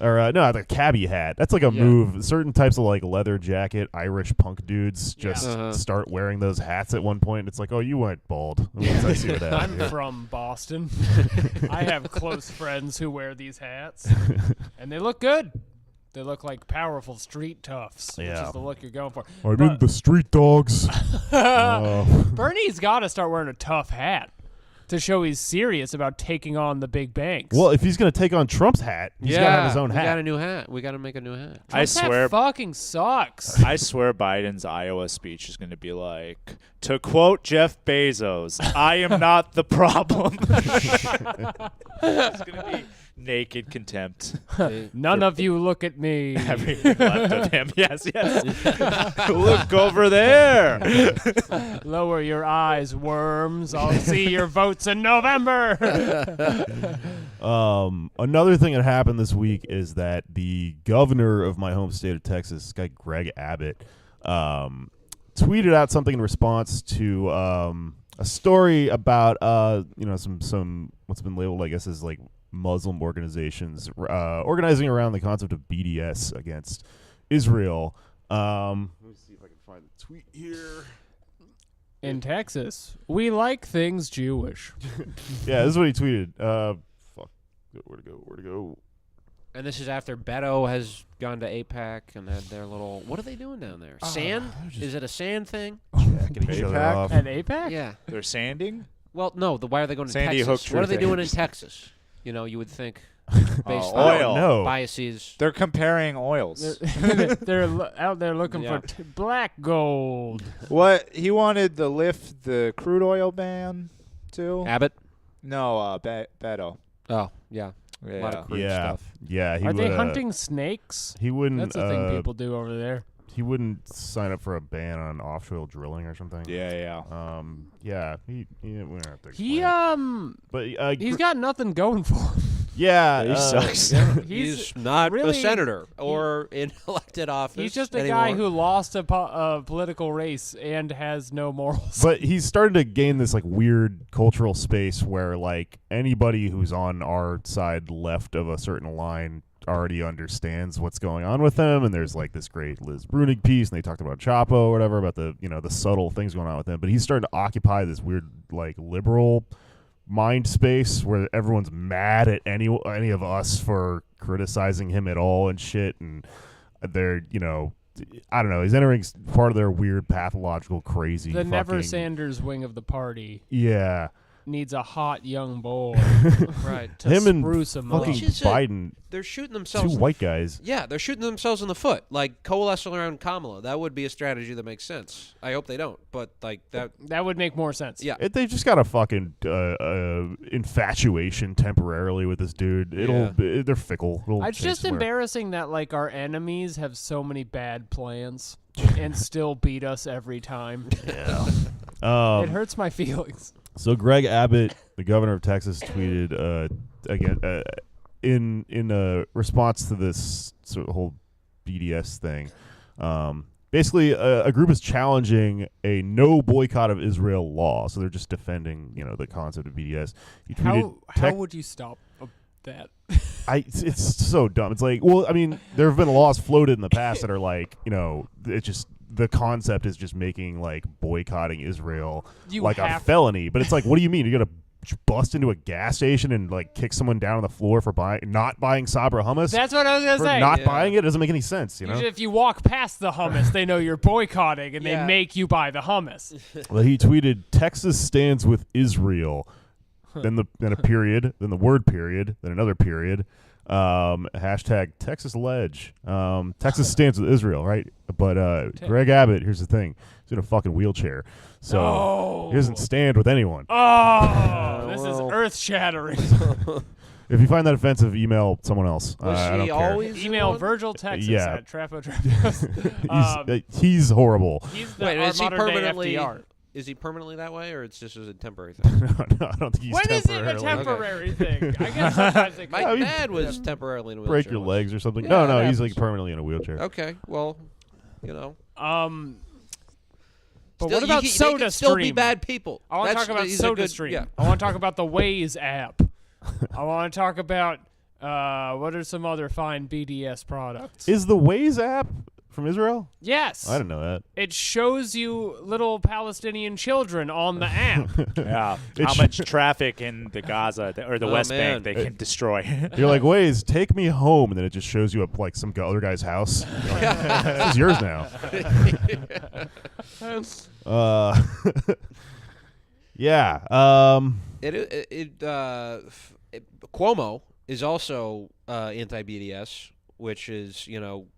[SPEAKER 2] Or no, the cabbie hat. That's like a
[SPEAKER 4] Yeah.
[SPEAKER 2] move. Certain types of like leather jacket Irish punk dudes just
[SPEAKER 4] Uh-huh.
[SPEAKER 2] start wearing those hats at one point. It's like, oh, you went bald. Once I see what
[SPEAKER 3] I'm
[SPEAKER 2] happened here.
[SPEAKER 3] from Boston. I have close friends who wear these hats, and they look good. They look like powerful street toughs, which
[SPEAKER 2] Yeah.
[SPEAKER 3] is the look you're going for.
[SPEAKER 2] I'm
[SPEAKER 3] But
[SPEAKER 2] in the street dogs.
[SPEAKER 3] Bernie's got to start wearing a tough hat to show he's serious about taking on the big banks.
[SPEAKER 2] Well, if he's gonna take on Trump's hat, he's gotta have his own
[SPEAKER 4] We got a
[SPEAKER 2] hat.
[SPEAKER 4] new hat. We got to make a new hat.
[SPEAKER 5] I
[SPEAKER 3] Trump's hat
[SPEAKER 5] swear
[SPEAKER 3] fucking sucks.
[SPEAKER 5] I swear Biden's Iowa speech is going to be like, to quote Jeff Bezos, I am not the problem. It's going to be naked contempt.
[SPEAKER 3] None of you look at me.
[SPEAKER 5] Everything left of him. Yes. Look over there.
[SPEAKER 3] Lower your eyes, worms. I'll see your votes in November.
[SPEAKER 2] Another thing that happened this week is that the governor of my home state of Texas, this guy Greg Abbott, tweeted out something in response to a story about some what's been labeled, I guess, as like Muslim organizations organizing around the concept of BDS against Israel. Let me see if I can find the tweet here.
[SPEAKER 3] In Texas, we like things Jewish.
[SPEAKER 2] Yeah, this is what he tweeted. Where'd it go?
[SPEAKER 4] And this is after Beto has gone to APAC and had their little. What are they doing down there? Sand? Is it a sand thing?
[SPEAKER 2] Jacking each other
[SPEAKER 5] APAC?
[SPEAKER 2] off.
[SPEAKER 3] At APAC?
[SPEAKER 4] Yeah.
[SPEAKER 5] They're sanding?
[SPEAKER 4] Well, no. Why are they going to
[SPEAKER 5] Sandy
[SPEAKER 4] Texas?
[SPEAKER 5] Hook
[SPEAKER 4] What are they
[SPEAKER 5] truth
[SPEAKER 4] doing in
[SPEAKER 5] is.
[SPEAKER 4] Texas? You know, you would think based
[SPEAKER 5] oil.
[SPEAKER 4] on
[SPEAKER 2] No.
[SPEAKER 4] biases.
[SPEAKER 5] They're comparing oils.
[SPEAKER 3] They're out there looking
[SPEAKER 4] Yeah.
[SPEAKER 3] for black gold.
[SPEAKER 5] What? He wanted to lift the crude oil ban, too?
[SPEAKER 4] Abbott?
[SPEAKER 5] No, Beto.
[SPEAKER 4] Oh, yeah. A lot of crude
[SPEAKER 2] Yeah,
[SPEAKER 4] stuff.
[SPEAKER 2] yeah. He
[SPEAKER 3] Are
[SPEAKER 2] would,
[SPEAKER 3] they hunting snakes?
[SPEAKER 2] He wouldn't.
[SPEAKER 3] That's the thing people do over there.
[SPEAKER 2] He wouldn't sign up for a ban on offshore drilling or something.
[SPEAKER 5] Yeah.
[SPEAKER 2] Yeah. We don't have to
[SPEAKER 3] He
[SPEAKER 2] explain it. But
[SPEAKER 3] he's got nothing going for him.
[SPEAKER 2] yeah,
[SPEAKER 5] He sucks.
[SPEAKER 4] He's not
[SPEAKER 3] really-
[SPEAKER 4] a senator or in elected office.
[SPEAKER 3] He's just a
[SPEAKER 4] anymore.
[SPEAKER 3] guy who lost a political race and has no morals.
[SPEAKER 2] But he's started to gain this like weird cultural space where like anybody who's on our side left of a certain line already understands what's going on with him, and there's like this great Liz Brunig piece, and they talked about Chapo or whatever, about the the subtle things going on with him. But he's starting to occupy this weird like liberal mind space where everyone's mad at any of us for criticizing him at all and shit, and they're I don't know, he's entering part of their weird pathological crazy
[SPEAKER 3] The Never
[SPEAKER 2] fucking-
[SPEAKER 3] Sanders wing of the party
[SPEAKER 2] yeah,
[SPEAKER 3] needs a hot young boy
[SPEAKER 4] Right.
[SPEAKER 3] to
[SPEAKER 2] him and
[SPEAKER 3] spruce him up.
[SPEAKER 2] fucking
[SPEAKER 4] Which is it.
[SPEAKER 2] Biden,
[SPEAKER 4] They're shooting
[SPEAKER 2] two
[SPEAKER 4] themselves.
[SPEAKER 2] white guys.
[SPEAKER 4] Yeah, they're shooting themselves in the foot. Like coalescing around Kamala. That would be a strategy that makes sense. I hope they don't, but like that.
[SPEAKER 3] That would make more sense.
[SPEAKER 4] Yeah.
[SPEAKER 2] They just got a fucking infatuation temporarily with this dude. They're fickle. It'll
[SPEAKER 3] It's
[SPEAKER 2] change
[SPEAKER 3] just
[SPEAKER 2] somewhere.
[SPEAKER 3] embarrassing that like our enemies have so many bad plans and still beat us every time. It hurts my feelings.
[SPEAKER 2] So Greg Abbott, the governor of Texas, tweeted again in response to this sort of whole BDS thing. Basically, a group is challenging a no boycott of Israel law. So they're just defending, the concept of BDS. He tweeted,
[SPEAKER 3] How would you stop that?
[SPEAKER 2] it's so dumb. It's like, well, I mean, there have been laws floated in the past that are like, it's just the concept is just making like boycotting Israel
[SPEAKER 3] You
[SPEAKER 2] like a
[SPEAKER 3] have-
[SPEAKER 2] felony. But it's like, what do you mean? You're gonna bust into a gas station and like kick someone down on the floor for not buying Sabra hummus?
[SPEAKER 3] That's what I was gonna
[SPEAKER 2] for
[SPEAKER 3] say.
[SPEAKER 2] not buying it? It doesn't make any sense,
[SPEAKER 3] Usually if you walk past the hummus, they know you're boycotting and
[SPEAKER 4] Yeah.
[SPEAKER 3] they make you buy the hummus.
[SPEAKER 2] Well, he tweeted, "Texas stands with Israel." Then a period, then the word period, then another period. Hashtag Texas Ledge. Texas stands with Israel, right? But Greg Abbott, here's the thing: he's in a fucking wheelchair, so he doesn't stand with anyone.
[SPEAKER 3] Oh, this
[SPEAKER 4] well.
[SPEAKER 3] is earth shattering.
[SPEAKER 2] If you find that offensive, email someone else.
[SPEAKER 4] Was
[SPEAKER 2] I don't
[SPEAKER 4] he
[SPEAKER 2] care.
[SPEAKER 4] always
[SPEAKER 3] Email
[SPEAKER 4] one?
[SPEAKER 3] Virgil Texas
[SPEAKER 2] Yeah.
[SPEAKER 3] at Trapo.
[SPEAKER 2] He's horrible.
[SPEAKER 3] He's the
[SPEAKER 4] Wait,
[SPEAKER 3] our
[SPEAKER 4] is he
[SPEAKER 3] modern day
[SPEAKER 4] permanently?
[SPEAKER 3] FDR.
[SPEAKER 4] Is he permanently that way, or it's just a temporary thing?
[SPEAKER 2] No, I don't think he's
[SPEAKER 3] When is it a
[SPEAKER 2] temporarily.
[SPEAKER 3] temporary thing? I guess sometimes it
[SPEAKER 4] My
[SPEAKER 3] could.
[SPEAKER 4] dad was temporarily in a wheelchair.
[SPEAKER 2] Break your
[SPEAKER 4] once.
[SPEAKER 2] legs or something.
[SPEAKER 4] Yeah,
[SPEAKER 2] no,
[SPEAKER 4] that
[SPEAKER 2] he's
[SPEAKER 4] happens.
[SPEAKER 2] like permanently in a wheelchair.
[SPEAKER 4] Okay, well,
[SPEAKER 3] But
[SPEAKER 4] Still,
[SPEAKER 3] what about
[SPEAKER 4] they
[SPEAKER 3] Soda
[SPEAKER 4] can still be
[SPEAKER 3] Stream?
[SPEAKER 4] bad people.
[SPEAKER 3] I want to
[SPEAKER 4] That's-
[SPEAKER 3] talk about
[SPEAKER 4] he's a
[SPEAKER 3] Soda
[SPEAKER 4] good-
[SPEAKER 3] Stream.
[SPEAKER 4] Yeah.
[SPEAKER 3] I want to talk about the Waze app. I want to talk about what are some other fine BDS products.
[SPEAKER 2] Is the Waze app from Israel?
[SPEAKER 3] Yes.
[SPEAKER 2] I didn't know that.
[SPEAKER 3] It shows you little Palestinian children on the app.
[SPEAKER 5] Yeah.
[SPEAKER 2] It
[SPEAKER 5] How
[SPEAKER 2] sh-
[SPEAKER 5] much traffic in the Gaza or the
[SPEAKER 4] Oh,
[SPEAKER 5] West
[SPEAKER 4] man.
[SPEAKER 5] Bank they can destroy.
[SPEAKER 2] You're like, Waze, take me home, and then it just shows you up like some other guy's house. You're like, this is yours now. Yeah.
[SPEAKER 4] Cuomo is also anti-BDS, which is,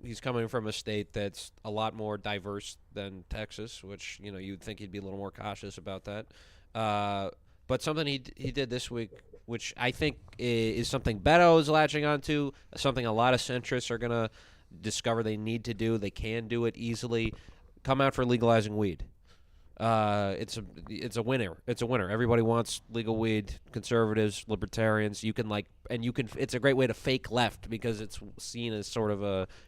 [SPEAKER 4] he's coming from a state that's a lot more diverse than Texas, which, you'd think he'd be a little more cautious about that. But something he did this week, which I think is something Beto is latching onto, something a lot of centrists are going to discover they need to do. They can do it easily. Come out for legalizing weed. It's a winner. It's a winner. Everybody wants legal weed. Conservatives, libertarians. It's a great way to fake left because it's seen as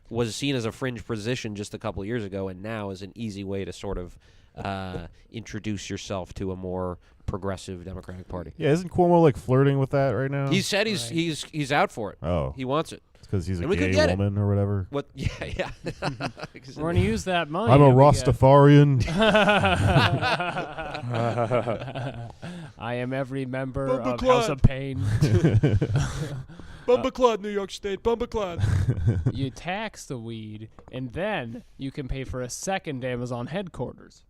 [SPEAKER 4] was seen as a fringe position just a couple of years ago, and now is an easy way to sort of introduce yourself to a more progressive Democratic Party.
[SPEAKER 2] Yeah, isn't Cuomo like flirting with that right now?
[SPEAKER 4] He said he's out for it.
[SPEAKER 2] Oh,
[SPEAKER 4] He wants it.
[SPEAKER 2] because he's a
[SPEAKER 4] And we could
[SPEAKER 2] gay
[SPEAKER 4] get it.
[SPEAKER 2] woman or whatever.
[SPEAKER 4] What? Yeah.
[SPEAKER 3] We're going to use that money.
[SPEAKER 2] I'm a
[SPEAKER 3] that we get.
[SPEAKER 2] Rastafarian.
[SPEAKER 3] I am every member
[SPEAKER 4] Bumba
[SPEAKER 3] of
[SPEAKER 4] Clot.
[SPEAKER 3] House of Pain.
[SPEAKER 4] Bumbaclad, New York State. Bumbaclad.
[SPEAKER 3] You tax the weed, and then you can pay for a second Amazon headquarters.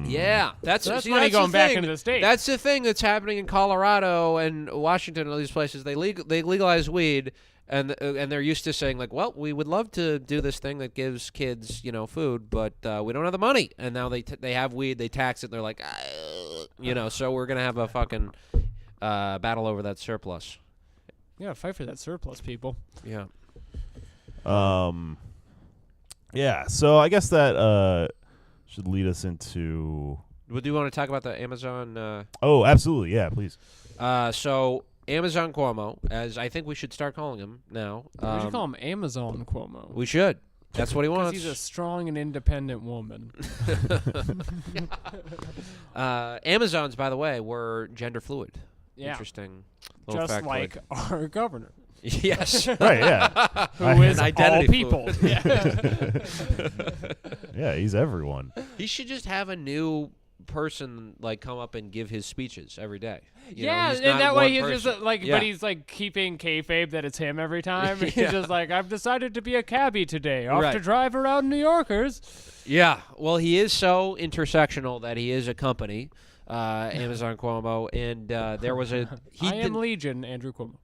[SPEAKER 4] Yeah, that's
[SPEAKER 3] So that's
[SPEAKER 4] see,
[SPEAKER 3] money
[SPEAKER 4] that's the
[SPEAKER 3] going back
[SPEAKER 4] thing.
[SPEAKER 3] into the state.
[SPEAKER 4] That's the thing that's happening in Colorado and Washington and all these places. They legalize weed, and they're used to saying like, well, we would love to do this thing that gives kids food, but we don't have the money. And now they have weed, they tax it, and they're like, so we're gonna have a fucking battle over that surplus.
[SPEAKER 3] You gotta fight for that surplus, people.
[SPEAKER 4] Yeah.
[SPEAKER 2] Yeah. So I guess that should lead us into.
[SPEAKER 4] Well, do you want to talk about the Amazon?
[SPEAKER 2] Oh, absolutely. Yeah, please.
[SPEAKER 4] So Amazon Cuomo, as I think we should start calling him now.
[SPEAKER 3] We should call him Amazon Cuomo.
[SPEAKER 4] We should. That's what he
[SPEAKER 3] Because
[SPEAKER 4] wants.
[SPEAKER 3] he's a strong and independent woman.
[SPEAKER 4] Amazons, by the way, were gender fluid.
[SPEAKER 3] Yeah.
[SPEAKER 4] Interesting. Little
[SPEAKER 3] Just
[SPEAKER 4] factoid.
[SPEAKER 3] like our governor.
[SPEAKER 4] Yes.
[SPEAKER 2] Right. Yeah.
[SPEAKER 3] Who is
[SPEAKER 4] identity
[SPEAKER 3] all people.
[SPEAKER 2] Yeah. He's everyone.
[SPEAKER 4] He should just have a new person like come up and give his speeches every day. You know,
[SPEAKER 3] Yeah,
[SPEAKER 4] he's
[SPEAKER 3] and
[SPEAKER 4] not
[SPEAKER 3] that
[SPEAKER 4] one
[SPEAKER 3] way he's
[SPEAKER 4] person.
[SPEAKER 3] just but he's like keeping kayfabe that it's him every time.
[SPEAKER 4] Yeah.
[SPEAKER 3] He's just like, I've decided to be a cabbie today, off to
[SPEAKER 4] Right.
[SPEAKER 3] drive around New Yorkers.
[SPEAKER 4] Yeah. Well, he is so intersectional that he is a company, Amazon Cuomo, and there was a.
[SPEAKER 3] I am Legion, Andrew Cuomo.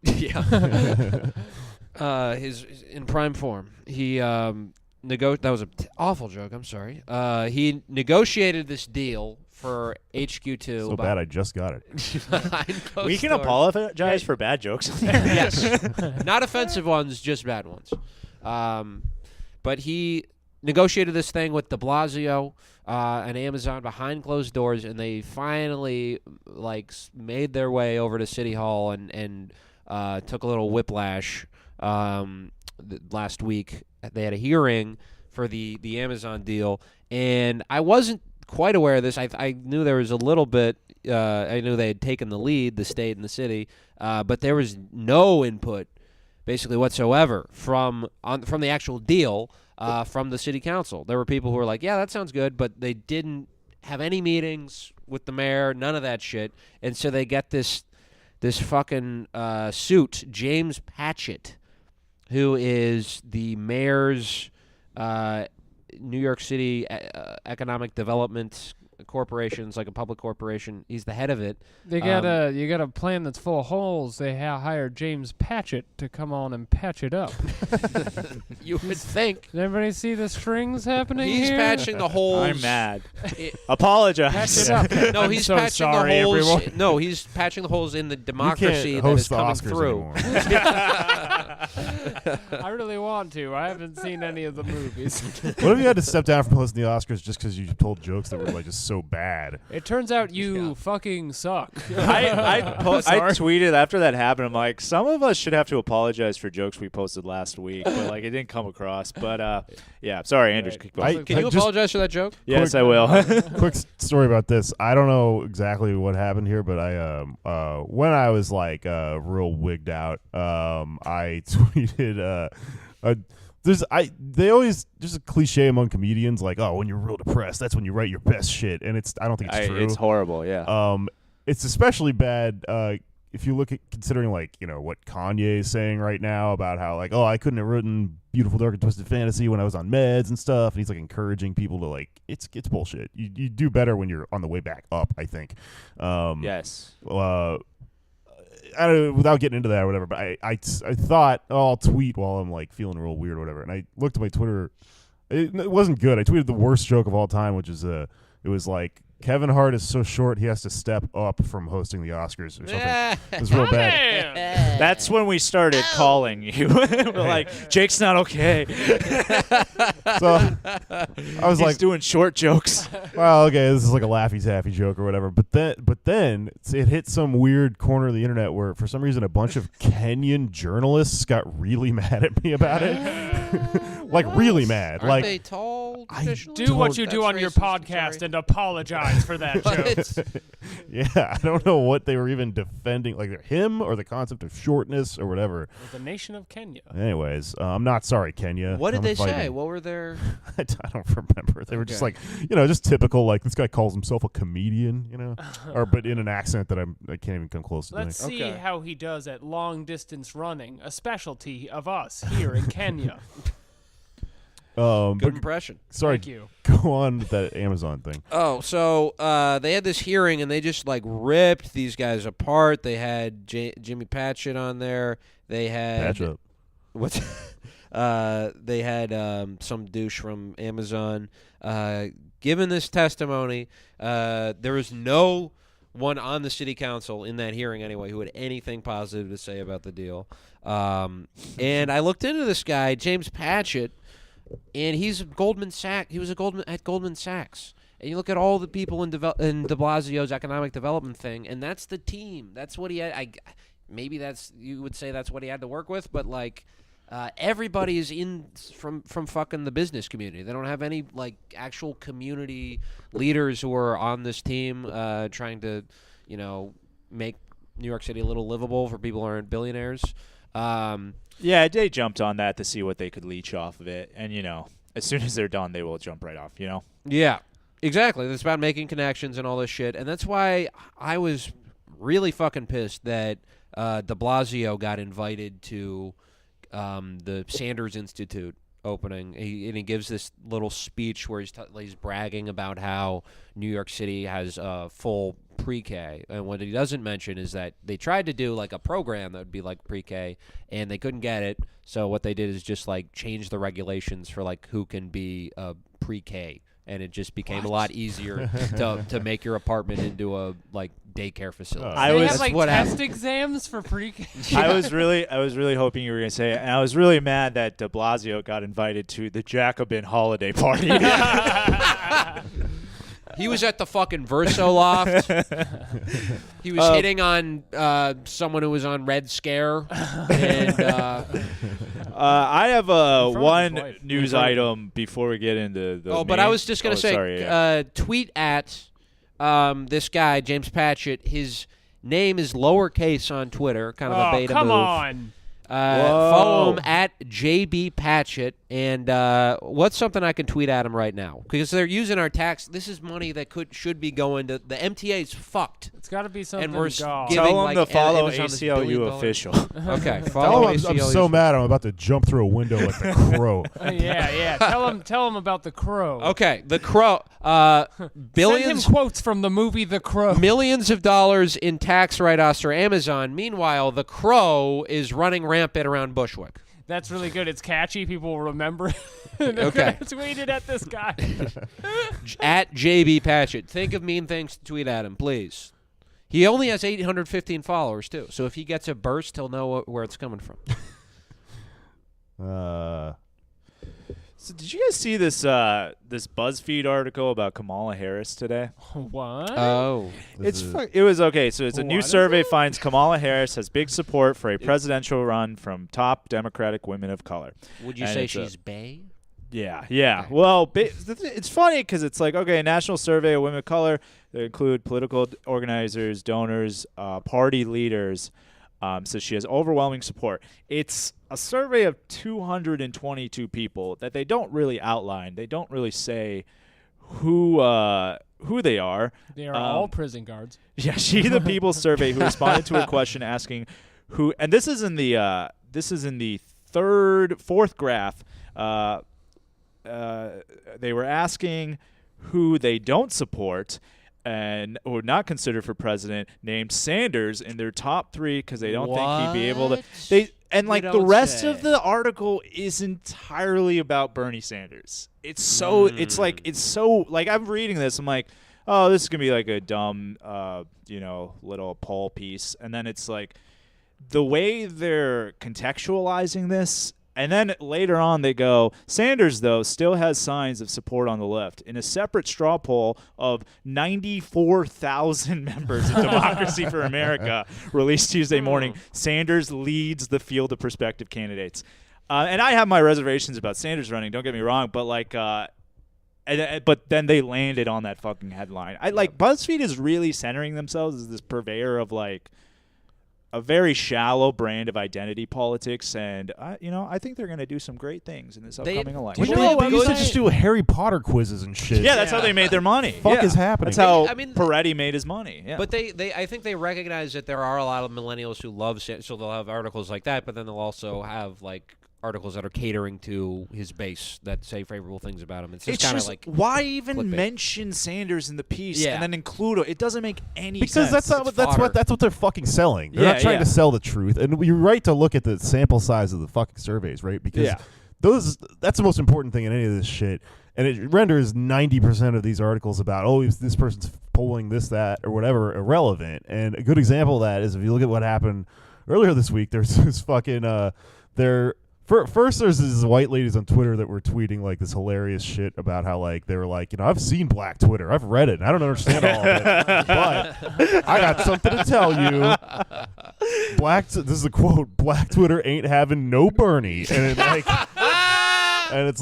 [SPEAKER 4] Yeah. His in prime form. He that was an awful joke. I'm sorry. He negotiated this deal for HQ2.
[SPEAKER 2] So bad, I just got it.
[SPEAKER 5] We can apologize for bad jokes.
[SPEAKER 4] Yes, not offensive ones, just bad ones. But he negotiated this thing with De Blasio and Amazon behind closed doors, and they finally made their way over to City Hall and took a little whiplash last week. They had a hearing for the Amazon deal, and I wasn't quite aware of this. I knew there was a little bit. I knew they had taken the lead, the state and the city, but there was no input, basically whatsoever, from the actual deal from the city council. There were people who were like, "Yeah, that sounds good," but they didn't have any meetings with the mayor, none of that shit, and so they get this fucking suit, James Patchett, who is the mayor's New York City Economic Development Corporation. It's like a public corporation. He's the head of it.
[SPEAKER 3] You got a plan that's full of holes. They hired James Patchett to come on and patch it up.
[SPEAKER 4] You would think.
[SPEAKER 3] Did everybody see the strings happening
[SPEAKER 4] He's
[SPEAKER 3] here?
[SPEAKER 4] patching the holes.
[SPEAKER 5] I'm mad.
[SPEAKER 4] It-
[SPEAKER 5] Apologize.
[SPEAKER 3] Patch it up.
[SPEAKER 4] No,
[SPEAKER 3] I'm
[SPEAKER 4] he's
[SPEAKER 3] so
[SPEAKER 4] patching
[SPEAKER 3] sorry,
[SPEAKER 4] the holes.
[SPEAKER 3] everyone.
[SPEAKER 4] No, he's patching the holes in the
[SPEAKER 2] You
[SPEAKER 4] democracy
[SPEAKER 2] can't
[SPEAKER 4] that
[SPEAKER 2] host
[SPEAKER 4] is
[SPEAKER 2] the
[SPEAKER 4] coming
[SPEAKER 2] Oscars
[SPEAKER 4] through.
[SPEAKER 2] anymore.
[SPEAKER 3] I really want to. I haven't seen any of the movies.
[SPEAKER 2] What if you had to step down from hosting the Oscars just because you told jokes that were just so bad?
[SPEAKER 3] It turns out you fucking suck.
[SPEAKER 5] I
[SPEAKER 3] Sorry.
[SPEAKER 5] tweeted after that happened. I'm like, some of us should have to apologize for jokes we posted last week, but it didn't come across. But yeah, sorry, Andrew.
[SPEAKER 3] Right.
[SPEAKER 5] keep going.
[SPEAKER 4] Can you
[SPEAKER 2] just-
[SPEAKER 4] apologize for that joke?
[SPEAKER 5] Yes, I will.
[SPEAKER 2] Quick story about this. I don't know exactly what happened here, but I when I was real wigged out, I tweeted there's a cliche among comedians when you're real depressed, that's when you write your best shit, and I don't think it's true.
[SPEAKER 5] It's horrible. Yeah.
[SPEAKER 2] It's especially bad if you look at considering what Kanye is saying right now about how I couldn't have written Beautiful Dark and Twisted Fantasy when I was on meds and stuff, and he's encouraging people to it's bullshit. You do better when you're on the way back up, I think.
[SPEAKER 5] Yes.
[SPEAKER 2] I don't know, without getting into that or whatever, but I thought, I'll tweet while I'm feeling real weird or whatever, and I looked at my Twitter. It wasn't good. I tweeted the worst joke of all time, which is it was Kevin Hart is so short he has to step up from hosting the Oscars or something. It's real bad.
[SPEAKER 3] Damn.
[SPEAKER 5] That's when we started calling you. We're like, Jake's not okay.
[SPEAKER 2] So I was
[SPEAKER 5] He's
[SPEAKER 2] like,
[SPEAKER 5] doing short jokes.
[SPEAKER 2] well, okay, this is like a Laffy Taffy joke or whatever. But then it hit some weird corner of the internet where for some reason a bunch of Kenyan journalists got really mad at me about it. Like really mad.
[SPEAKER 4] Aren't
[SPEAKER 2] like
[SPEAKER 4] they tall?
[SPEAKER 2] I
[SPEAKER 4] traditionally?
[SPEAKER 3] Do what you
[SPEAKER 4] That's
[SPEAKER 3] do on your
[SPEAKER 4] racist, I'm
[SPEAKER 3] podcast
[SPEAKER 4] sorry.
[SPEAKER 3] and apologize for that joke.
[SPEAKER 2] yeah, I don't know what they were even defending, like him or the concept of shortness or whatever.
[SPEAKER 3] The nation of Kenya.
[SPEAKER 2] Anyways, I'm not sorry, Kenya.
[SPEAKER 4] What did
[SPEAKER 2] I'm
[SPEAKER 4] they say?
[SPEAKER 2] fighting.
[SPEAKER 4] What were their?
[SPEAKER 2] I don't remember. They were just
[SPEAKER 4] Okay.
[SPEAKER 2] like, just typical, like this guy calls himself a comedian, but in an accent that I can't even come close to doing.
[SPEAKER 3] Let's see
[SPEAKER 4] Okay.
[SPEAKER 3] how he does at long distance running, a specialty of us here in Kenya.
[SPEAKER 4] Good
[SPEAKER 2] But
[SPEAKER 4] impression.
[SPEAKER 2] sorry,
[SPEAKER 3] Thank you.
[SPEAKER 2] go on with that Amazon thing.
[SPEAKER 4] Oh, so they had this hearing and they just like ripped these guys apart. They had Jimmy Patchett on there. They had
[SPEAKER 2] Patch up.
[SPEAKER 4] What's they had some douche from Amazon given this testimony. There was no one on the city council in that hearing anyway who had anything positive to say about the deal. And I looked into this guy, James Patchett, and he's Goldman Sachs. He was at Goldman Sachs. And you look at all the people in De Blasio's economic development thing, and that's the team. That's what he had. Maybe you would say that's what he had to work with, but like everybody is in from fucking the business community. They don't have any like actual community leaders who are on this team trying to make New York City a little livable for people who aren't billionaires.
[SPEAKER 5] Yeah, they jumped on that to see what they could leech off of it. And, as soon as they're done, they will jump right off,
[SPEAKER 4] Yeah, exactly. It's about making connections and all this shit. And that's why I was really fucking pissed that de Blasio got invited to the Sanders Institute opening. He gives this little speech where he's bragging about how New York City has full pre-K. And what he doesn't mention is that they tried to do like a program that would be like pre-K, and they couldn't get it. So what they did is just like change the regulations for like who can be pre-K. And it just became a lot easier to make your apartment into a like daycare facility.
[SPEAKER 3] They
[SPEAKER 5] was-
[SPEAKER 3] have like
[SPEAKER 4] what
[SPEAKER 3] test
[SPEAKER 4] happened.
[SPEAKER 3] exams for pre-K.
[SPEAKER 5] I was really hoping you were going to say it. And I was really mad that de Blasio got invited to the Jacobin holiday party.
[SPEAKER 4] He was at the fucking Verso Loft. He was hitting on someone who was on Red Scare. And
[SPEAKER 5] I have
[SPEAKER 3] front of his
[SPEAKER 5] one
[SPEAKER 3] wife.
[SPEAKER 5] news item before we get into the
[SPEAKER 4] but I was just going to say,
[SPEAKER 5] sorry, yeah.
[SPEAKER 4] tweet at this guy, James Patchett. His name is lowercase on Twitter, kind of a
[SPEAKER 3] Oh,
[SPEAKER 4] beta
[SPEAKER 3] come
[SPEAKER 4] move.
[SPEAKER 3] on.
[SPEAKER 4] Follow him at JB Patchett. And what's something I can tweet at him right now? Because they're using our tax. This is money that should be going to the MTA's fucked.
[SPEAKER 3] It's got to be something.
[SPEAKER 4] And we're
[SPEAKER 3] golf.
[SPEAKER 4] giving,
[SPEAKER 5] Tell him
[SPEAKER 4] like,
[SPEAKER 5] to follow
[SPEAKER 4] Amazon this
[SPEAKER 5] ACLU
[SPEAKER 4] $1 billion.
[SPEAKER 5] official.
[SPEAKER 4] Okay,
[SPEAKER 2] Tell
[SPEAKER 4] follow
[SPEAKER 2] him I'm
[SPEAKER 4] ACLU.
[SPEAKER 2] so mad I'm about to jump through a window like the crow.
[SPEAKER 3] Yeah. Tell him about the Crow.
[SPEAKER 4] Okay, the Crow. Billions.
[SPEAKER 3] Send him quotes from the movie The Crow.
[SPEAKER 4] Millions of dollars in tax write-offs for Amazon. Meanwhile, the Crow is running rampant around Bushwick.
[SPEAKER 3] That's really good. It's catchy. People will remember. They're
[SPEAKER 4] Okay.
[SPEAKER 3] gonna tweet it at this guy.
[SPEAKER 4] At JB Patchett. Think of mean things to tweet at him, please. He only has 815 followers, too. So if he gets a burst, he'll know where it's coming from.
[SPEAKER 5] So did you guys see this this BuzzFeed article about Kamala Harris today?
[SPEAKER 3] What?
[SPEAKER 4] Oh.
[SPEAKER 5] It was okay. So it's a new
[SPEAKER 3] What is
[SPEAKER 5] survey
[SPEAKER 3] it?
[SPEAKER 5] finds Kamala Harris has big support for a presidential run from top Democratic women of color.
[SPEAKER 4] Would you
[SPEAKER 5] And
[SPEAKER 4] say
[SPEAKER 5] it's a-
[SPEAKER 4] she's bae?
[SPEAKER 5] Yeah. Well, it's funny because it's like, okay, a national survey of women of color that include political organizers, donors, party leaders. So she has overwhelming support. It's a survey of 222 people that they don't really outline. They don't really say who they are.
[SPEAKER 3] They are all prison guards.
[SPEAKER 5] Yeah, She the People survey who responded to a question asking who, and this is in the fourth graph. They were asking who they don't support and or not consider for president, named Sanders in their top 3 because they don't think he'd be able to.
[SPEAKER 4] What?
[SPEAKER 5] Like
[SPEAKER 4] You
[SPEAKER 5] the
[SPEAKER 4] don't
[SPEAKER 5] rest
[SPEAKER 4] say.
[SPEAKER 5] of the article is entirely about Bernie Sanders. It's so I'm reading this. I'm like, oh, this is gonna be like a dumb, little poll piece, and then it's like the way they're contextualizing this. And then later on they go, Sanders, though, still has signs of support on the left. In a separate straw poll of 94,000 members of Democracy for America released Tuesday morning, Sanders leads the field of prospective candidates. And I have my reservations about Sanders running, don't get me wrong, but but then they landed on that fucking headline. BuzzFeed is really centering themselves as this purveyor of a very shallow brand of identity politics, and I think they're going to do some great things in this upcoming election.
[SPEAKER 2] They used to just do Harry Potter quizzes and shit.
[SPEAKER 5] Yeah, that's how they made their money.
[SPEAKER 2] Fuck is happening?
[SPEAKER 5] That's how Peretti made his money. Yeah.
[SPEAKER 4] But I think they recognize that there are a lot of millennials who love, so they'll have articles like that, but then they'll also have articles that are catering to his base that say favorable things about him. It's just kind of like,
[SPEAKER 5] why even
[SPEAKER 4] clickbait.
[SPEAKER 5] Mention Sanders in the piece
[SPEAKER 4] Yeah.
[SPEAKER 5] and then include it? It doesn't make any
[SPEAKER 2] because
[SPEAKER 5] sense.
[SPEAKER 2] that's what they're fucking selling. They're not trying to sell the truth. And you're right to look at the sample size of the fucking surveys, right? Because that's the most important thing in any of this shit. And it renders 90% of these articles about, this person's polling this, that, or whatever irrelevant. And a good example of that is if you look at what happened earlier this week, there's this fucking First, there's these white ladies on Twitter that were tweeting this hilarious shit about how they were I've seen Black Twitter, I've read it, and I don't understand all of it, but I got something to tell you. This is a quote: "Black Twitter ain't having no Bernie," and it's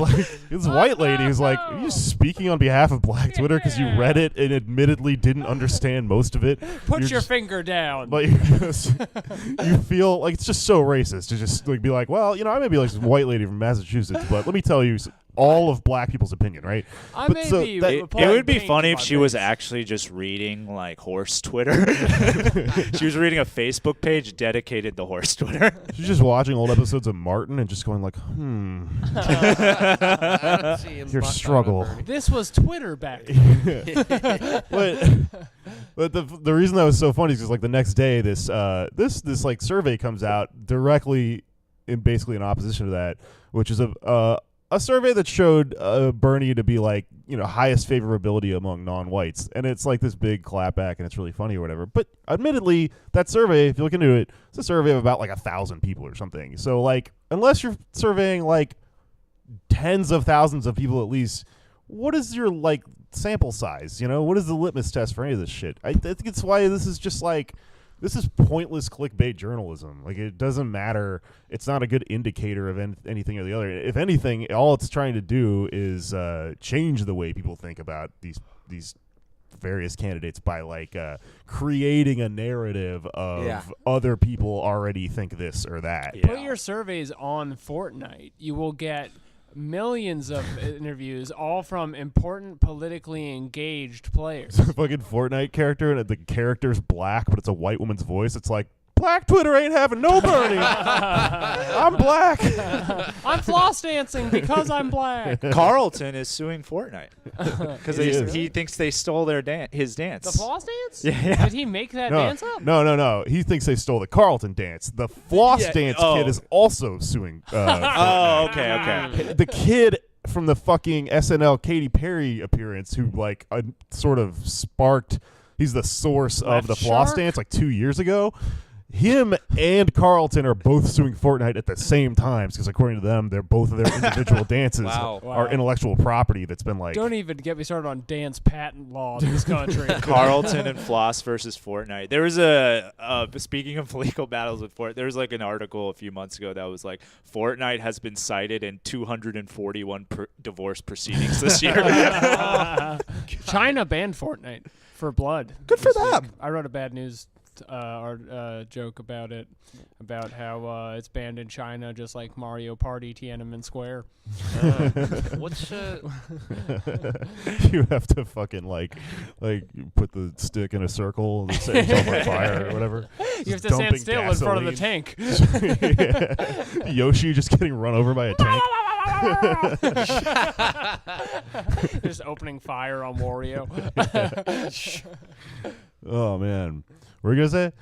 [SPEAKER 2] this white lady who's like, "Are you speaking on behalf of Black Twitter because you read it and admittedly didn't understand most of it?"
[SPEAKER 3] Put your finger down.
[SPEAKER 2] But you feel like it's just so racist to just be like, well, I may be some white lady from Massachusetts, but let me tell you all of black people's opinion, right?
[SPEAKER 5] It would be funny if she was actually just reading horse Twitter. She was reading a Facebook page dedicated to horse Twitter.
[SPEAKER 2] She's just watching old episodes of Martin and just going your struggle.
[SPEAKER 3] This was Twitter back then.
[SPEAKER 2] But the reason that was so funny is because the next day this survey comes out directly basically in opposition to that, which is a survey that showed Bernie to be highest favorability among non-whites, and it's this big clapback and it's really funny or whatever. But admittedly, that survey, if you look into it, it's a survey of about 1,000 people or something. So unless you're surveying tens of thousands of people at least, what is your sample size? What is the litmus test for any of this shit? I think it's why this is just this is pointless clickbait journalism. It doesn't matter. It's not a good indicator of anything or the other. If anything, all it's trying to do is change the way people think about these various candidates by creating a narrative of other people already think this or that.
[SPEAKER 3] Yeah. Put your surveys on Fortnite. You will get millions of interviews, all from important politically engaged players.
[SPEAKER 2] It's a fucking Fortnite character, and the character's black, but it's a white woman's voice. It's Black Twitter ain't having no Bernie. I'm black.
[SPEAKER 3] I'm floss dancing because I'm black.
[SPEAKER 5] Carlton is suing Fortnite because he thinks they stole his dance.
[SPEAKER 3] The floss dance?
[SPEAKER 5] Yeah.
[SPEAKER 3] Did he make that dance up?
[SPEAKER 2] No. He thinks they stole the Carlton dance. The floss dance kid is also suing.
[SPEAKER 5] Okay.
[SPEAKER 2] The kid from the fucking SNL Katy Perry appearance who sort of sparked. He's the source of the floss dance 2 years ago. Him and Carlton are both suing Fortnite at the same time because, according to them, both of their individual dances are intellectual property that's been
[SPEAKER 3] Don't even get me started on dance patent law in this country.
[SPEAKER 5] Carlton and Floss versus Fortnite. There was speaking of legal battles with Fortnite, there was an article a few months ago that was Fortnite has been cited in 241 divorce proceedings this year.
[SPEAKER 3] China banned Fortnite for blood.
[SPEAKER 5] Good for them.
[SPEAKER 3] I wrote a bad news joke about it, about how it's banned in China, just like Mario Party Tiananmen Square.
[SPEAKER 4] What's
[SPEAKER 2] you have to fucking put the stick in a circle and set yourself on fire or whatever.
[SPEAKER 3] You have to stand still in front of the tank.
[SPEAKER 2] Yoshi just getting run over by a tank.
[SPEAKER 3] Just opening fire on Wario.
[SPEAKER 2] Oh man, what were you gonna say?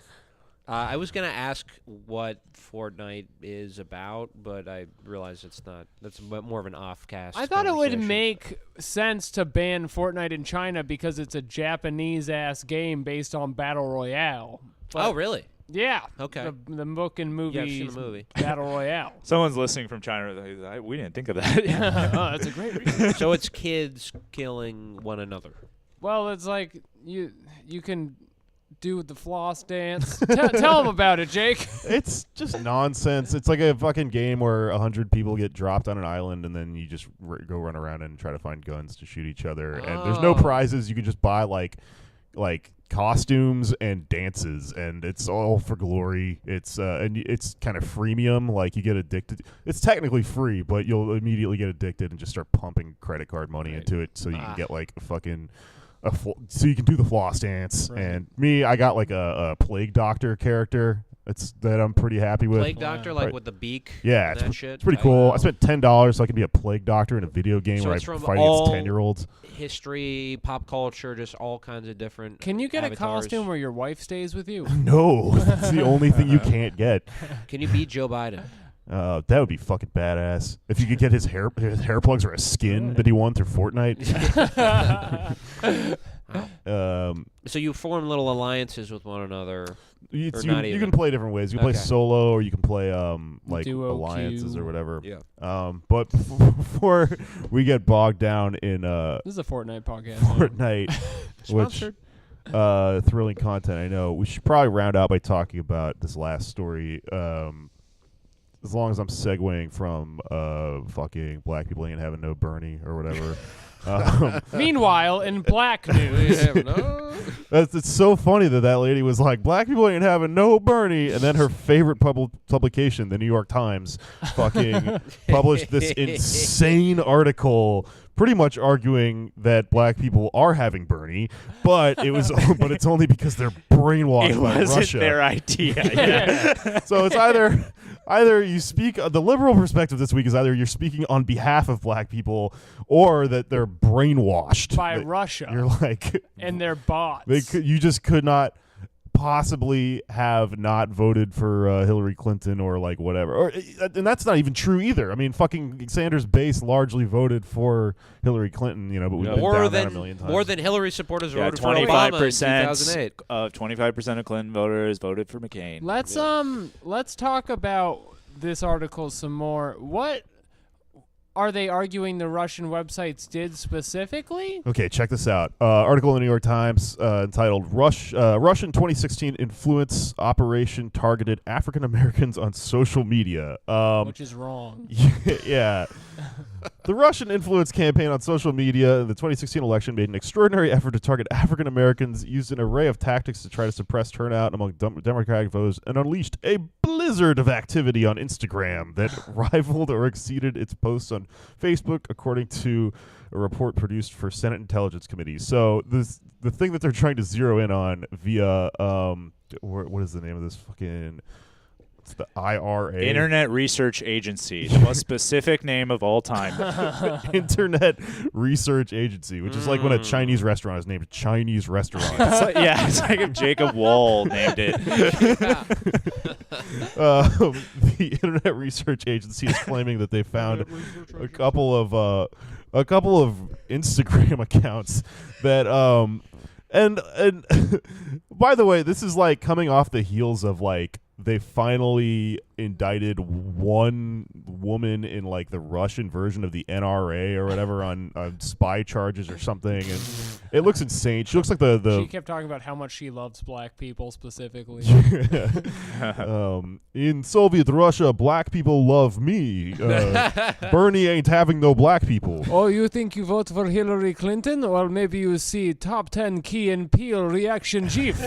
[SPEAKER 4] I was gonna ask what Fortnite is about, but I realize it's not. That's more of an off-cast.
[SPEAKER 3] I thought it would
[SPEAKER 4] conversation.
[SPEAKER 3] make sense to ban Fortnite in China because it's a Japanese-ass game based on Battle Royale.
[SPEAKER 4] Oh, really?
[SPEAKER 3] Yeah.
[SPEAKER 4] Okay.
[SPEAKER 3] The book and movie.
[SPEAKER 4] Yeah, I've seen the movie.
[SPEAKER 3] Battle Royale.
[SPEAKER 5] Someone's listening from China. We didn't think of that.
[SPEAKER 3] Oh, that's a great reason.
[SPEAKER 4] So it's kids killing one another.
[SPEAKER 3] Well, it's like you can do the floss dance. Tell them about it, Jake.
[SPEAKER 2] It's just nonsense. It's like a fucking game where 100 people get dropped on an island, and then you just go run around and try to find guns to shoot each other. And there's no
[SPEAKER 4] Oh.
[SPEAKER 2] prizes. You can just buy like costumes and dances, and it's all for glory. It's and it's kind of freemium. Like you get addicted. It's technically free, but you'll immediately get addicted and just start pumping credit card money into it, so you can get like a fucking. So you can do the floss dance.
[SPEAKER 3] Right.
[SPEAKER 2] And me, I got like a plague doctor character. That I'm pretty happy with.
[SPEAKER 4] Plague Doctor, like
[SPEAKER 2] Right.
[SPEAKER 4] with the beak.
[SPEAKER 2] Yeah,
[SPEAKER 4] and
[SPEAKER 2] it's,
[SPEAKER 4] that shit.
[SPEAKER 2] it's pretty cool. I spent $10 so I can be a plague doctor in a video game
[SPEAKER 4] So
[SPEAKER 2] where I
[SPEAKER 4] it's from
[SPEAKER 2] fight against
[SPEAKER 4] all
[SPEAKER 2] 10-year-olds.
[SPEAKER 4] History, pop culture, just all kinds of different.
[SPEAKER 3] Can you get a
[SPEAKER 4] avatars.
[SPEAKER 3] costume where your wife stays with you?
[SPEAKER 2] No, it's the only thing you can't get.
[SPEAKER 4] Can you beat Joe Biden?
[SPEAKER 2] That would be fucking badass. If you could get his hair plugs or a skin that he won through Fortnite.
[SPEAKER 4] So you form little alliances with one anher.
[SPEAKER 2] You
[SPEAKER 4] Or not
[SPEAKER 2] can
[SPEAKER 4] even.
[SPEAKER 2] play different ways. You can
[SPEAKER 4] Okay.
[SPEAKER 2] play solo, or you can play like
[SPEAKER 3] Duo
[SPEAKER 2] alliances
[SPEAKER 3] queue.
[SPEAKER 2] or whatever.
[SPEAKER 4] Yeah.
[SPEAKER 2] But before we get bogged down in
[SPEAKER 3] This is a Fortnite podcast.
[SPEAKER 2] Fortnite, which
[SPEAKER 3] Sponsored.
[SPEAKER 2] thrilling content, I know. We should probably round out by talking about this last story. As long as I'm segueing from fucking black people ain't having no Bernie or whatever.
[SPEAKER 3] Meanwhile, in black news,
[SPEAKER 2] It's so funny that lady was like, black people ain't having no Bernie, and then her favorite publication, the New York Times, fucking published this insane article pretty much arguing that black people are having Bernie, but but it's only because they're brainwashed
[SPEAKER 5] It
[SPEAKER 2] by
[SPEAKER 5] wasn't
[SPEAKER 2] Russia.
[SPEAKER 5] their idea. Yeah.
[SPEAKER 2] So it's either you speak the liberal perspective this week is either you're speaking on behalf of black people or that they're brainwashed
[SPEAKER 3] by
[SPEAKER 2] That
[SPEAKER 3] Russia
[SPEAKER 2] You're like
[SPEAKER 3] and their bots.
[SPEAKER 2] you just could not possibly have not voted for Hillary Clinton or like whatever, and that's not even true either. I mean, fucking Sanders' base largely voted for Hillary Clinton, but we've been down that a million times.
[SPEAKER 4] More than Hillary supporters
[SPEAKER 5] Yeah,
[SPEAKER 4] voted for Obama in
[SPEAKER 5] 25%
[SPEAKER 4] 2008.
[SPEAKER 5] of 25% of Clinton voters voted for McCain.
[SPEAKER 3] Let's talk about this article some more. What are they arguing the Russian websites did specifically?
[SPEAKER 2] Okay, check this out. Article in the New York Times entitled Russian 2016 Influence Operation Targeted African Americans on Social Media.
[SPEAKER 3] Which is wrong.
[SPEAKER 2] Yeah. The Russian influence campaign on social media in the 2016 election made an extraordinary effort to target African Americans, used an array of tactics to try to suppress turnout among Democratic voters, and unleashed a blizzard of activity on Instagram that rivaled or exceeded its posts on Facebook, according to a report produced for Senate Intelligence Committee. So the thing that they're trying to zero in on via what is the name of this fucking... It's the IRA.
[SPEAKER 5] Internet Research Agency, the most specific name of all time.
[SPEAKER 2] Internet Research Agency, which is like when a Chinese restaurant is named Chinese Restaurant.
[SPEAKER 5] It's like if Jacob Wall named it.
[SPEAKER 2] The Internet Research Agency is claiming that they found a couple of Instagram accounts that and by the way, this is like coming off the heels of like they finally indicted one woman in like the Russian version of the NRA or whatever on spy charges or something, and it looks insane. She looks like the
[SPEAKER 3] She kept talking about how much she loves black people specifically.
[SPEAKER 2] in Soviet Russia, black people love me. Bernie ain't having no black people.
[SPEAKER 3] Oh, you think you vote for Hillary Clinton? Or maybe you see top 10 Key and Peele reaction GIF.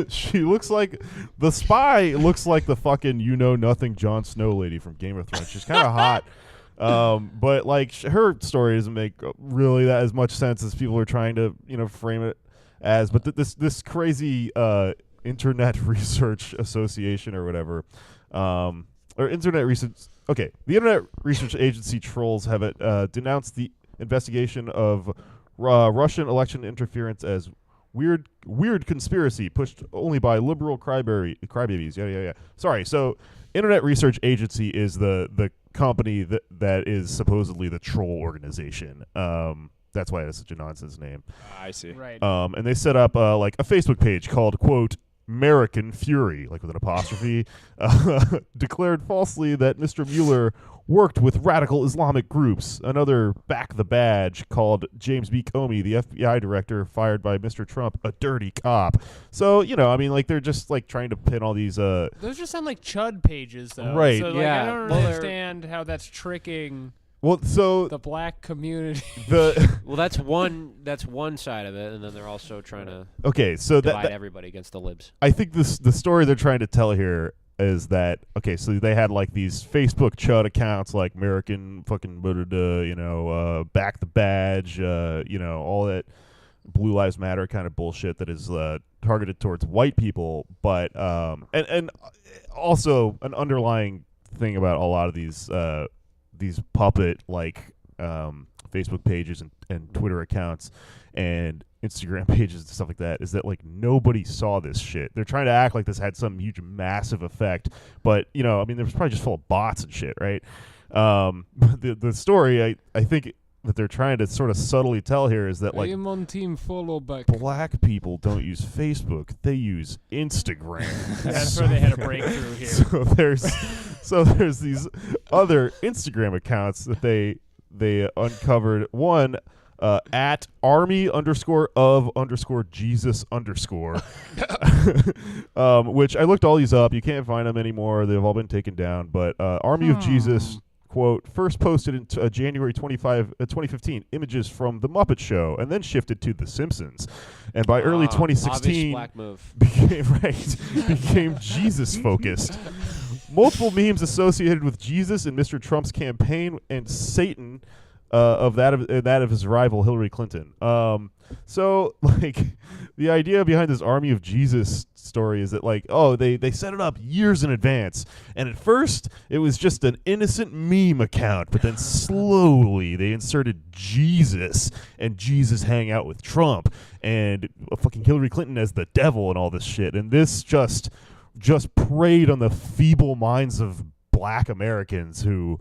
[SPEAKER 2] She looks like the spy looks like the fucking nothing Jon Snow lady from Game of Thrones. She's kind of hot. But like her story doesn't make really that as much sense as people are trying to, frame it as. But this crazy Internet Research Association or whatever, or Internet Research. Okay, the Internet Research Agency trolls have denounced the investigation of Russian election interference as weird conspiracy pushed only by liberal crybabies. Yeah. Sorry. So, Internet Research Agency is the company that is supposedly the troll organization. That's why it has such a nonsense name.
[SPEAKER 5] I see.
[SPEAKER 3] Right.
[SPEAKER 2] And they set up like a Facebook page called, quote, American Fury, like with an apostrophe, declared falsely that Mr. Mueller worked with radical Islamic groups. Another back the badge called James B. Comey, the FBI director fired by Mr. Trump, a dirty cop. So, I mean, like, they're just like trying to pin all these
[SPEAKER 3] Those just sound like chud pages, though.
[SPEAKER 2] Right.
[SPEAKER 3] So, like,
[SPEAKER 4] Yeah.
[SPEAKER 3] I don't
[SPEAKER 4] Well,
[SPEAKER 3] understand how that's tricking
[SPEAKER 2] well, so
[SPEAKER 3] the black community.
[SPEAKER 4] Well, that's one side of it, and then they're also trying to
[SPEAKER 2] okay, so
[SPEAKER 4] divide
[SPEAKER 2] that
[SPEAKER 4] everybody against the libs.
[SPEAKER 2] I think the story they're trying to tell here is that, okay, so they had like these Facebook chud accounts like American fucking back the badge, all that Blue Lives Matter kind of bullshit that is targeted towards white people, but and also an underlying thing about a lot of these puppet like Facebook pages and Twitter accounts and Instagram pages and stuff like that is that like nobody saw this shit. They're trying to act like this had some huge massive effect, but I mean, there was probably just full of bots and shit, right? The story I think that they're trying to sort of subtly tell here is that, like,
[SPEAKER 3] I am on team follow back.
[SPEAKER 2] black people don't use Facebook, they use Instagram.
[SPEAKER 3] That's where they had a breakthrough here.
[SPEAKER 2] So there's these other Instagram accounts that they uncovered. One at army_of_Jesus_, which I looked all these up. You can't find them anymore. They've all been taken down. But Army of Jesus, quote, first posted in January 2015 images from The Muppet Show and then shifted to The Simpsons. And by early
[SPEAKER 4] Obvious
[SPEAKER 2] 2016
[SPEAKER 4] black move.
[SPEAKER 2] became Jesus focused. Multiple memes associated with Jesus and Mr. Trump's campaign and Satan of that of his rival Hillary Clinton. So like the idea behind this Army of Jesus story is that like, oh, they set it up years in advance, and at first it was just an innocent meme account, but then slowly they inserted Jesus and Jesus hang out with Trump and fucking Hillary Clinton as the devil and all this shit, and this just preyed on the feeble minds of black Americans who,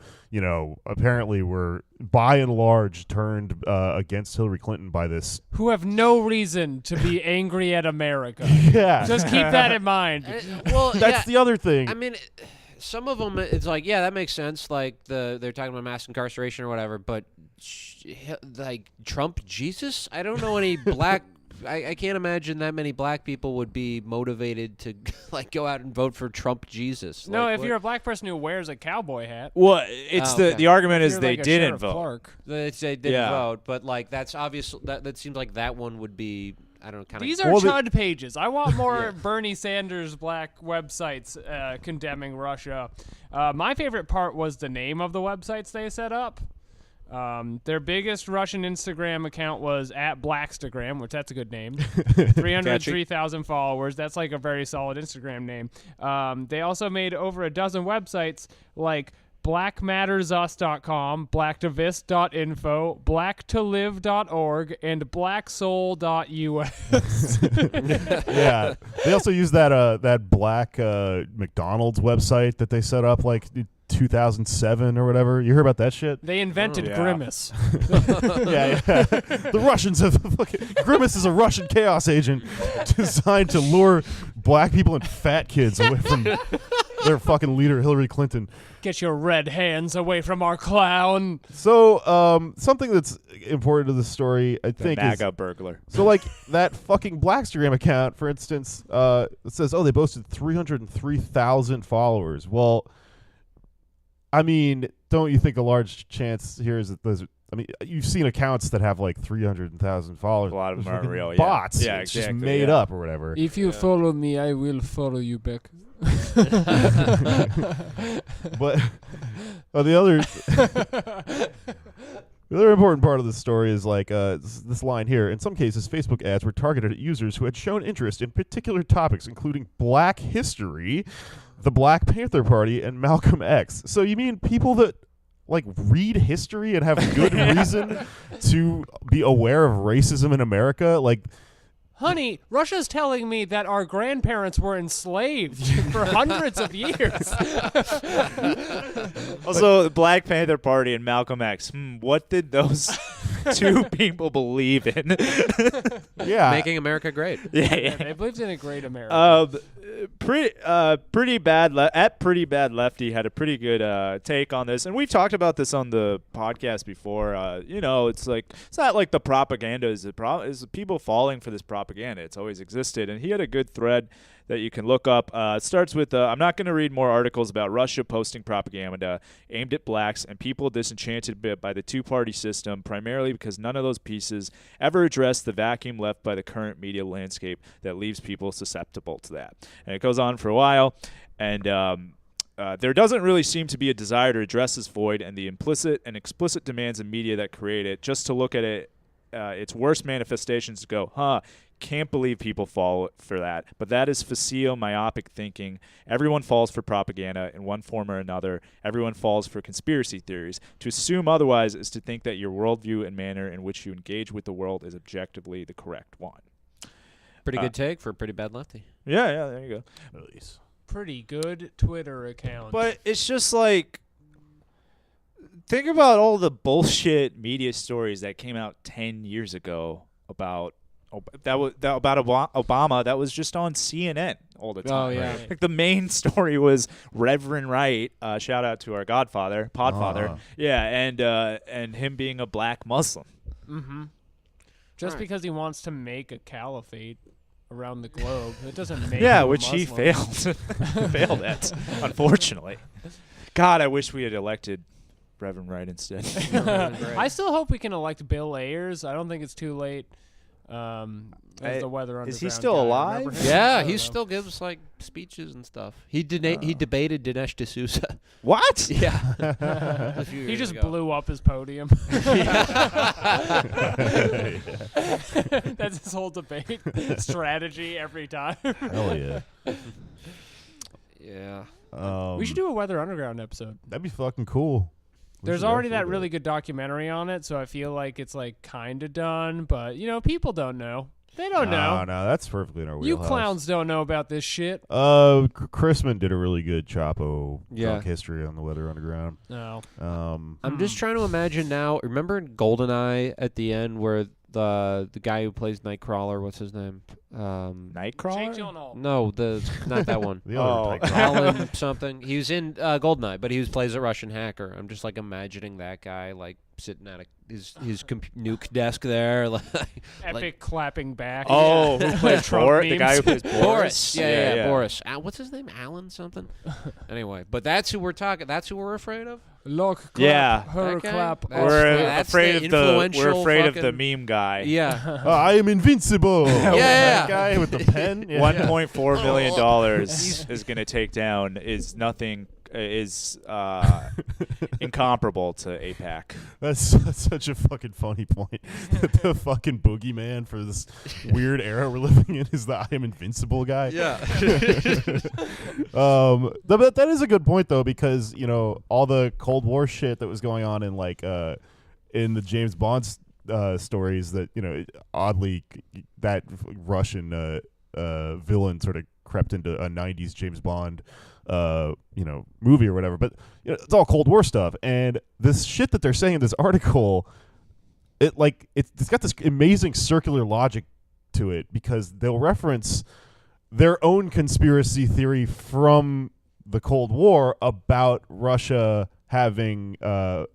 [SPEAKER 2] apparently were by and large turned against Hillary Clinton by this.
[SPEAKER 3] Who have no reason to be angry at America.
[SPEAKER 2] Yeah.
[SPEAKER 3] Just keep that in mind.
[SPEAKER 4] Well,
[SPEAKER 2] That's the other thing.
[SPEAKER 4] I mean, some of them, it's like, yeah, that makes sense. Like they're talking about mass incarceration or whatever. But like Trump, Jesus, I don't know any black. I can't imagine that many black people would be motivated to like go out and vote for Trump Jesus.
[SPEAKER 3] No,
[SPEAKER 4] like,
[SPEAKER 3] if you're a black person who wears a cowboy hat.
[SPEAKER 5] Well, it's
[SPEAKER 4] okay.
[SPEAKER 5] the argument is
[SPEAKER 3] You're
[SPEAKER 5] they
[SPEAKER 3] like a
[SPEAKER 5] didn't
[SPEAKER 3] Sheriff
[SPEAKER 5] vote.
[SPEAKER 3] Clark.
[SPEAKER 4] they didn't
[SPEAKER 5] Yeah.
[SPEAKER 4] vote, but like that's obvious. That seems like that one would be, I don't know, kind of.
[SPEAKER 3] These are
[SPEAKER 2] Well,
[SPEAKER 3] chud pages. I want more
[SPEAKER 4] Yeah.
[SPEAKER 3] Bernie Sanders black websites condemning Russia. My favorite part was the name of the websites they set up. Their biggest Russian Instagram account was at Blackstagram, which that's a good name. 303,000 followers. That's like a very solid Instagram name. They also made over a dozen websites like blackmattersus.com, blacktivist.info, blacktolive.org, and blacksoul.us.
[SPEAKER 2] Yeah. They also use that black McDonald's website that they set up like 2007 or whatever. You heard about that shit?
[SPEAKER 3] They invented
[SPEAKER 5] Yeah.
[SPEAKER 3] Grimace.
[SPEAKER 2] Yeah. The Russians have Grimace is a Russian chaos agent designed to lure black people and fat kids away from their fucking leader Hillary Clinton.
[SPEAKER 3] Get your red hands away from our clown.
[SPEAKER 2] So, something that's important to the story, I
[SPEAKER 5] The
[SPEAKER 2] think, is
[SPEAKER 5] MAGA burglar.
[SPEAKER 2] so like that fucking Blackstagram account, for instance, it says, oh, they boasted 303,000 followers. Well, I mean, don't you think a large chance here is that those? I mean, you've seen accounts that have like 300,000 followers.
[SPEAKER 5] A lot of them
[SPEAKER 2] Those
[SPEAKER 5] aren't
[SPEAKER 2] fucking
[SPEAKER 5] real, yeah.
[SPEAKER 2] bots.
[SPEAKER 5] Yeah,
[SPEAKER 2] it's
[SPEAKER 5] exactly,
[SPEAKER 2] just made
[SPEAKER 5] yeah.
[SPEAKER 2] up or whatever.
[SPEAKER 3] If you follow me, I will follow you back.
[SPEAKER 2] But the other important part of the story is like this line here. In some cases, Facebook ads were targeted at users who had shown interest in particular topics, including Black history, the Black Panther Party, and Malcolm X. So you mean people that like read history and have good reason to be aware of racism in America? Like
[SPEAKER 3] honey, Russia's telling me that our grandparents were enslaved for hundreds of years.
[SPEAKER 5] Also, the Black Panther Party and Malcolm X. What did those two people believe in?
[SPEAKER 2] Yeah.
[SPEAKER 4] Making America great.
[SPEAKER 5] Yeah.
[SPEAKER 3] They believed in a great America.
[SPEAKER 5] Pretty bad. Pretty Bad Lefty had a pretty good take on this, and we've talked about this on the podcast before. It's not like the propaganda is the problem. It's the people falling for this propaganda. It's always existed, and he had a good thread that you can look up. It starts with, I'm not going to read more articles about Russia posting propaganda aimed at blacks and people disenchanted by the two-party system, primarily because none of those pieces ever address the vacuum left by the current media landscape that leaves people susceptible to that. And it goes on for a while, and there doesn't really seem to be a desire to address this void and the implicit and explicit demands of media that create it, just to look at it, its worst manifestations to go, can't believe people fall for that. But that is facile, myopic thinking. Everyone falls for propaganda in one form or another. Everyone falls for conspiracy theories. To assume otherwise is to think that your worldview and manner in which you engage with the world is objectively the correct one.
[SPEAKER 4] Pretty good take for a Pretty Bad Lefty.
[SPEAKER 5] Yeah, there you go.
[SPEAKER 2] Nice.
[SPEAKER 3] Pretty good Twitter account.
[SPEAKER 5] But it's just like, think about all the bullshit media stories that came out 10 years ago about Obama. That was just on CNN all the time.
[SPEAKER 3] Oh, yeah.
[SPEAKER 5] Like the main story was Reverend Wright. Shout out to our Podfather. Yeah, and him being a black Muslim.
[SPEAKER 3] Mm-hmm. Just because he wants to make a caliphate around the globe, it doesn't make him a
[SPEAKER 5] which he
[SPEAKER 3] Muslim.
[SPEAKER 5] failed at, unfortunately. God, I wish we had elected Reverend Wright instead.
[SPEAKER 3] I still hope we can elect Bill Ayers. I don't think it's too late. As the Weather Underground
[SPEAKER 5] is he still
[SPEAKER 3] guy.
[SPEAKER 5] alive?
[SPEAKER 3] Remember him?
[SPEAKER 4] Yeah,
[SPEAKER 3] I
[SPEAKER 4] he
[SPEAKER 3] don't
[SPEAKER 4] still gives like speeches and stuff. He debated Dinesh D'Souza.
[SPEAKER 5] What?
[SPEAKER 4] Yeah. A few
[SPEAKER 3] He
[SPEAKER 4] years
[SPEAKER 3] just
[SPEAKER 4] ago.
[SPEAKER 3] blew up his podium. That's his whole debate strategy every time.
[SPEAKER 2] Hell yeah.
[SPEAKER 4] Yeah.
[SPEAKER 3] We should do a Weather Underground episode.
[SPEAKER 2] That'd be fucking cool.
[SPEAKER 3] There's already that really good documentary on it, so I feel like it's like kind of done, but people don't know. They don't know.
[SPEAKER 2] No, that's perfectly in our
[SPEAKER 3] You
[SPEAKER 2] wheelhouse.
[SPEAKER 3] clowns don't know about this shit.
[SPEAKER 2] Chrisman did a really good Chapo drunk history on the Weather Underground.
[SPEAKER 3] No.
[SPEAKER 4] I'm just trying to imagine now. Remember in GoldenEye at the end where the guy who plays Nightcrawler, what's his name?
[SPEAKER 5] Nightcrawler?
[SPEAKER 3] Jake Gyllenhaal.
[SPEAKER 4] No, not that one.
[SPEAKER 2] The other Nightcrawler.
[SPEAKER 4] Alan something. He was in GoldenEye, but he plays a Russian hacker. I'm just like imagining that guy like sitting at his nuke desk there,
[SPEAKER 3] Epic clapping back.
[SPEAKER 5] Oh, who plays
[SPEAKER 3] Trump
[SPEAKER 5] Boris? The
[SPEAKER 3] memes.
[SPEAKER 5] guy who plays Boris?
[SPEAKER 4] Boris. Yeah, Boris. What's his name? Alan something. Anyway, but that's who we're talking. That's who we're afraid of.
[SPEAKER 3] Look, clap,
[SPEAKER 5] Yeah.
[SPEAKER 3] her
[SPEAKER 4] That guy?
[SPEAKER 3] clap.
[SPEAKER 4] That's
[SPEAKER 5] We're
[SPEAKER 4] the
[SPEAKER 5] afraid of the
[SPEAKER 4] influential
[SPEAKER 5] meme guy.
[SPEAKER 4] Yeah.
[SPEAKER 2] I am invincible.
[SPEAKER 4] Yeah.
[SPEAKER 2] That guy with the pen. Yeah.
[SPEAKER 5] $1.4 million is going to take down is incomparable to APAC.
[SPEAKER 2] That's such a fucking funny point. The fucking boogeyman for this weird era we're living in is the I am invincible guy.
[SPEAKER 4] Yeah.
[SPEAKER 2] But that is a good point though, because all the Cold War shit that was going on in in the James Bond stories that oddly that Russian villain sort of crept into a 90s James Bond movie or whatever, but it's all Cold War stuff. And this shit that they're saying in this article, it's got this amazing circular logic to it, because they'll reference their own conspiracy theory from the Cold War about Russia having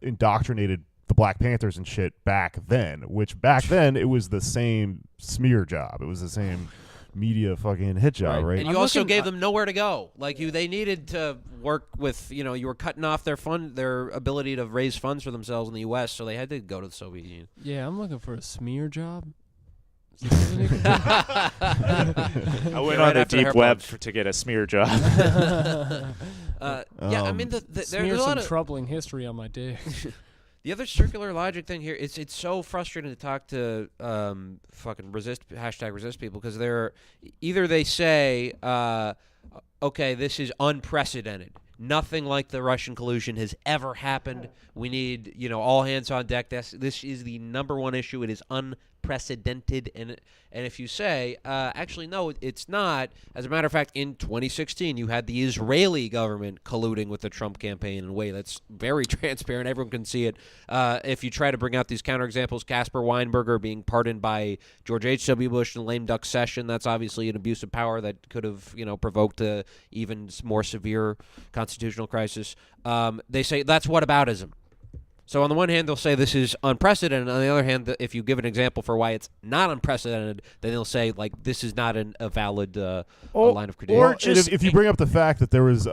[SPEAKER 2] indoctrinated the Black Panthers and shit back then, which back then it was the same smear job. It was the same media fucking hit job, right?
[SPEAKER 4] And you also gave them nowhere to go. They needed to work with, you were cutting off their ability to raise funds for themselves in the U.S., so they had to go to the Soviet Union.
[SPEAKER 3] Yeah, I'm looking for a smear job.
[SPEAKER 5] I went on the deep web to get a smear job.
[SPEAKER 4] I mean, there's
[SPEAKER 3] Smear
[SPEAKER 4] a lot
[SPEAKER 3] some
[SPEAKER 4] of
[SPEAKER 3] troubling history on my dick.
[SPEAKER 4] the other circular logic thing here. It's so frustrating to talk to fucking resist people, because they're either they say, okay, this is unprecedented. nothing like the Russian collusion has ever happened. We need, all hands on deck. This is the number one issue. It is unprecedented. And if you say, actually, no, it's not. As a matter of fact, in 2016, you had the Israeli government colluding with the Trump campaign in a way that's very transparent. Everyone can see it. If you try to bring out these counterexamples, Casper Weinberger being pardoned by George H.W. Bush in lame duck session, that's obviously an abuse of power that could have, provoked a even more severe constitutional crisis. They say that's whataboutism. So on the one hand, they'll say this is unprecedented. On the other hand, if you give an example for why it's not unprecedented, then they'll say, like, this is not a valid line of critique.
[SPEAKER 2] Or if you bring up the fact that there was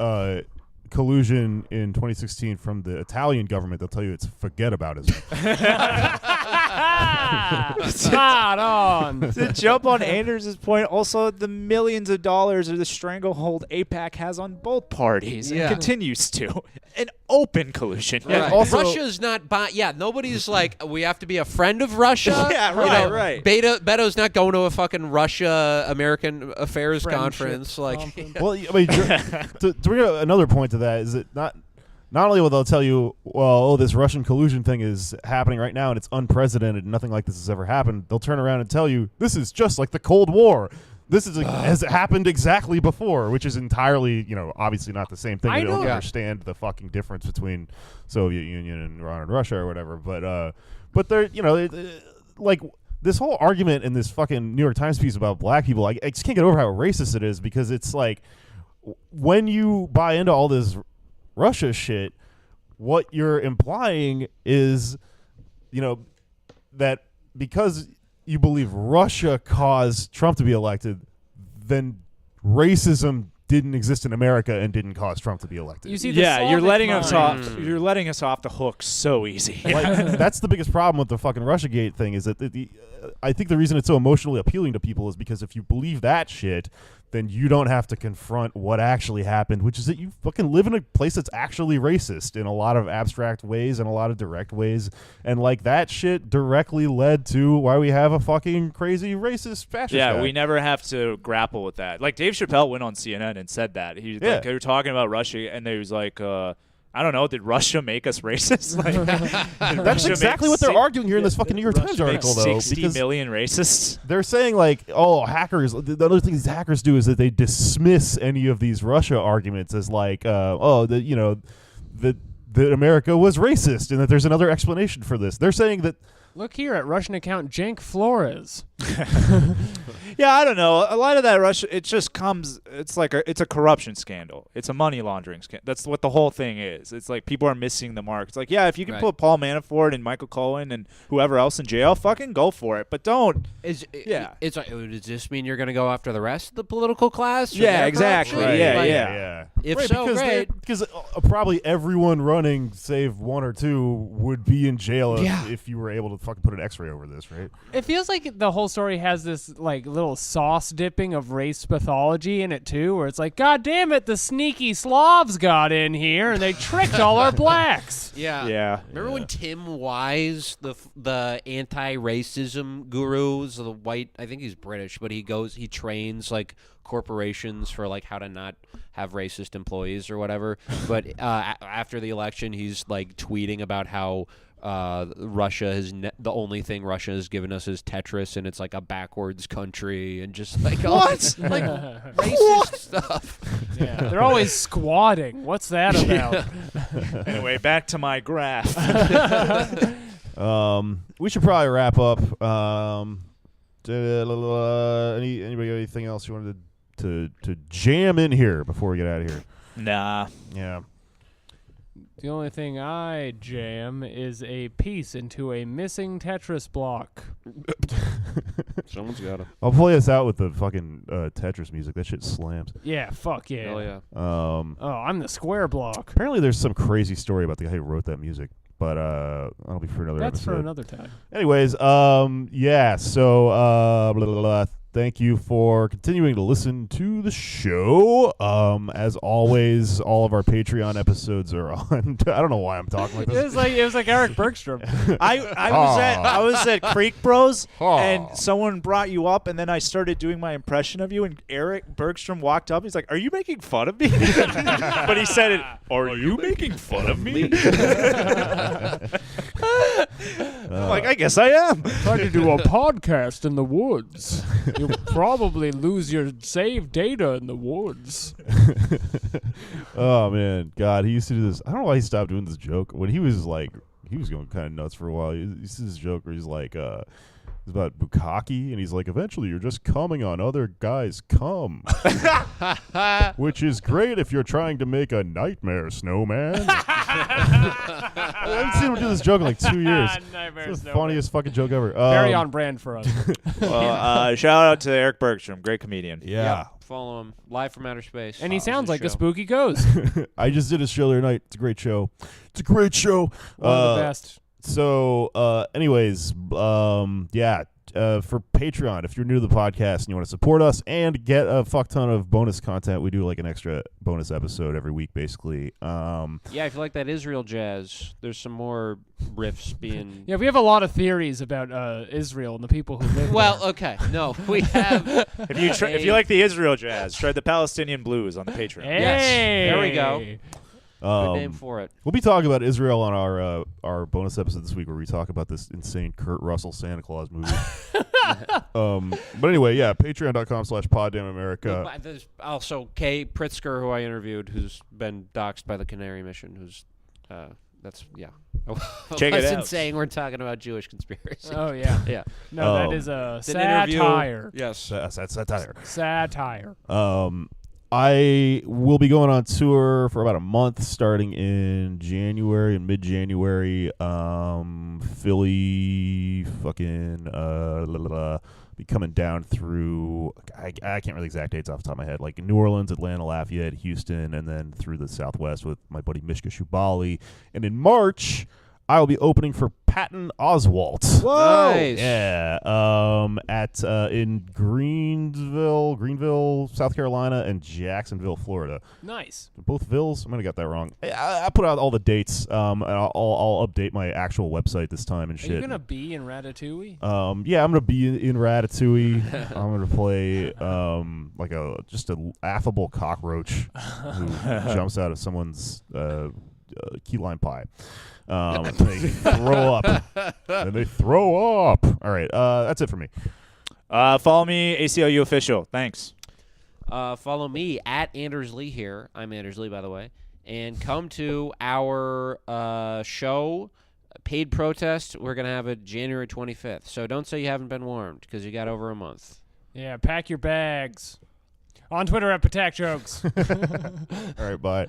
[SPEAKER 2] collusion in 2016 from the Italian government, they'll tell you it's forget-aboutism.
[SPEAKER 3] Spot on.
[SPEAKER 5] To jump on Anders' point, also the millions of dollars or the stranglehold AIPAC has on both parties and continues to. An open collusion.
[SPEAKER 4] Right.
[SPEAKER 2] Also,
[SPEAKER 4] Russia's not nobody's like, we have to be a friend of Russia.
[SPEAKER 5] Yeah, right, right.
[SPEAKER 4] Beto's not going to a fucking Russia-American affairs
[SPEAKER 3] Friendship
[SPEAKER 4] conference.
[SPEAKER 3] conference.
[SPEAKER 2] well, I mean, to bring up another point to that is that not only will they'll tell you, well, this Russian collusion thing is happening right now and it's unprecedented and nothing like this has ever happened, they'll turn around and tell you, this is just like the Cold War. This is has happened exactly before, which is entirely, obviously not the same thing.
[SPEAKER 3] I
[SPEAKER 2] They don't
[SPEAKER 3] know.
[SPEAKER 2] understand the fucking difference between Soviet Union and Russia or whatever. But they're, like this whole argument in this fucking New York Times piece about black people, I just can't get over how racist it is, because it's like when you buy into all this Russia shit, what you're implying is, that because you believe Russia caused Trump to be elected, then racism didn't exist in America and didn't cause Trump to be elected.
[SPEAKER 3] You see, the
[SPEAKER 5] Yeah, you're
[SPEAKER 3] Slavic
[SPEAKER 5] letting
[SPEAKER 3] mind.
[SPEAKER 5] us off. You're letting us off the hook so easy.
[SPEAKER 2] Like, that's the biggest problem with the fucking Russiagate thing, is that I think the reason it's so emotionally appealing to people is because if you believe that shit, then you don't have to confront what actually happened, which is that you fucking live in a place that's actually racist in a lot of abstract ways and a lot of direct ways. And like that shit directly led to why we have a fucking crazy racist fascist
[SPEAKER 5] Yeah,
[SPEAKER 2] guy.
[SPEAKER 5] we never have to grapple with that. Like Dave Chappelle went on CNN and said that. They were talking about Russia, and they was like, I don't know, did Russia make us racist?
[SPEAKER 2] That's exactly what they're arguing here in this fucking New York Times
[SPEAKER 5] Russia
[SPEAKER 2] article,
[SPEAKER 5] makes
[SPEAKER 2] though.
[SPEAKER 5] 60
[SPEAKER 2] because
[SPEAKER 5] million racists.
[SPEAKER 2] they're saying, like, oh, hackers. The other thing these hackers do is that they dismiss any of these Russia arguments as like, that America was racist and that there's another explanation for this. They're saying that.
[SPEAKER 3] Look here at Russian account Cenk Flores.
[SPEAKER 5] Yeah, I don't know. A lot of that Russia, it just comes. It's like it's a corruption scandal. It's a money laundering scandal. That's what the whole thing is. It's like people are missing the mark. It's like, yeah, if you can put Paul Manafort and Michael Cohen and whoever else in jail, fucking go for it. But don't.
[SPEAKER 4] Does this mean you're going to go after the rest of the political class?
[SPEAKER 5] Yeah, exactly.
[SPEAKER 2] Right,
[SPEAKER 5] Yeah,
[SPEAKER 2] like,
[SPEAKER 5] yeah.
[SPEAKER 4] If
[SPEAKER 2] right,
[SPEAKER 4] so,
[SPEAKER 2] because
[SPEAKER 4] great.
[SPEAKER 2] because probably everyone running, save one or two, would be in jail if you were able to fucking put an X-ray over this, right?
[SPEAKER 3] It feels like the whole story has this like little sauce dipping of race pathology in it too, where it's like, God damn it, the sneaky Slavs got in here and they tricked all our blacks.
[SPEAKER 4] Yeah.
[SPEAKER 5] Yeah.
[SPEAKER 4] Remember when Tim Wise, the anti-racism guru, was the white, I think he's British, but he trains like corporations for like how to not have racist employees or whatever. But after the election, he's like tweeting about how Russia is the only thing Russia has given us is Tetris, and it's like a backwards country, and just like all this, like racist stuff.
[SPEAKER 3] Yeah, they're always squatting. What's that about?
[SPEAKER 5] Anyway, back to my graph.
[SPEAKER 2] We should probably wrap up. Anybody got anything else you wanted to jam in here before we get out of here?
[SPEAKER 5] Nah.
[SPEAKER 2] Yeah.
[SPEAKER 3] The only thing I jam is a piece into a missing Tetris block.
[SPEAKER 4] Someone's got to.
[SPEAKER 2] I'll play us out with the fucking Tetris music. That shit slams.
[SPEAKER 3] Yeah, fuck yeah.
[SPEAKER 4] Hell yeah.
[SPEAKER 3] Oh, I'm the square block.
[SPEAKER 2] Apparently there's some crazy story about the guy who wrote that music, but that'll be for another
[SPEAKER 3] That's
[SPEAKER 2] episode.
[SPEAKER 3] for another time.
[SPEAKER 2] Anyways, yeah, so blah, blah, blah. thank you for continuing to listen to the show. As always, all of our Patreon episodes are on. I don't know why I'm talking like this.
[SPEAKER 3] It was like Eric Bergstrom.
[SPEAKER 5] I was at Creek Bros,
[SPEAKER 2] Aw.
[SPEAKER 5] and someone brought you up, and then I started doing my impression of you, and Eric Bergstrom walked up. He's like, "Are you making fun of me?" But he said it. Are you making fun of me? I'm like, I guess I am.
[SPEAKER 3] Trying to do a podcast in the woods. You'll probably lose your saved data in the woods.
[SPEAKER 2] Oh man, God, he used to do this. I don't know why he stopped doing this joke. When he was going kind of nuts for a while. He used to do this joke where he's like, it's about bukkake, and he's like, eventually you're just coming on other guys' cum, which is great if you're trying to make a nightmare snowman. I haven't seen him do this joke in like 2 years.
[SPEAKER 3] Nightmare
[SPEAKER 2] It's the
[SPEAKER 3] snowman.
[SPEAKER 2] funniest fucking joke ever.
[SPEAKER 3] Very on brand for us.
[SPEAKER 5] Well, shout out to Eric Bergstrom, great comedian.
[SPEAKER 2] Yeah.
[SPEAKER 4] Follow him live from outer space.
[SPEAKER 3] And he
[SPEAKER 4] This
[SPEAKER 3] sounds
[SPEAKER 4] is
[SPEAKER 3] like a
[SPEAKER 4] show.
[SPEAKER 3] spooky ghost.
[SPEAKER 2] I just did a show the other night. It's a great show.
[SPEAKER 3] One of the best.
[SPEAKER 2] So, anyways, yeah. For Patreon, if you're new to the podcast and you want to support us and get a fuck ton of bonus content, we do like an extra bonus episode every week, basically.
[SPEAKER 4] Yeah, if you like that Israel jazz, there's some more riffs being.
[SPEAKER 3] Yeah, we have a lot of theories about Israel and the people who live
[SPEAKER 4] Well,
[SPEAKER 3] there.
[SPEAKER 4] okay, no, we have.
[SPEAKER 5] If you like the Israel jazz, try the Palestinian blues on the Patreon.
[SPEAKER 3] Hey!
[SPEAKER 4] Yes, there we go. Good name for it.
[SPEAKER 2] We'll be talking about Israel on our bonus episode this week, where we talk about this insane Kurt Russell Santa Claus movie. But anyway, yeah, patreon.com/poddamnamerica.
[SPEAKER 4] But there's also Kay Pritzker, who I interviewed, who's been doxxed by the Canary Mission. Who's that's yeah.
[SPEAKER 5] Check
[SPEAKER 4] I
[SPEAKER 5] it
[SPEAKER 4] wasn't
[SPEAKER 5] out.
[SPEAKER 4] saying we're talking about Jewish conspiracy.
[SPEAKER 3] Oh, yeah.
[SPEAKER 4] Yeah.
[SPEAKER 3] No, that is a
[SPEAKER 4] It's an interview.
[SPEAKER 3] satire.
[SPEAKER 4] Yes.
[SPEAKER 2] That's satire.
[SPEAKER 3] Satire.
[SPEAKER 2] I will be going on tour for about a month, starting in January and mid-January. Philly, fucking, be coming down through. I can't really exact dates off the top of my head. Like New Orleans, Atlanta, Lafayette, Houston, and then through the Southwest with my buddy Mishka Shubali. And in March, I will be opening for Patton Oswalt.
[SPEAKER 4] Nice.
[SPEAKER 2] Yeah, in Greenville, South Carolina, and Jacksonville, Florida.
[SPEAKER 3] Nice.
[SPEAKER 2] Both vills. I might have got that wrong. I put out all the dates. And I'll update my actual website this time and
[SPEAKER 3] Are
[SPEAKER 2] shit.
[SPEAKER 3] you going to be in Ratatouille?
[SPEAKER 2] Yeah, I'm gonna be in Ratatouille. I'm gonna play like just an affable cockroach who jumps out of someone's key lime pie. And they throw up. And they throw up. All right, that's it for me.
[SPEAKER 5] Follow me, ACLU official. Thanks.
[SPEAKER 4] Follow me at Anders Lee here. I'm Anders Lee, by the way. And come to our show, Paid Protest. We're going to have it January 25th. So don't say you haven't been warned, because you got over a month.
[SPEAKER 3] Yeah, pack your bags. On Twitter at Patak Jokes.
[SPEAKER 2] All right, bye.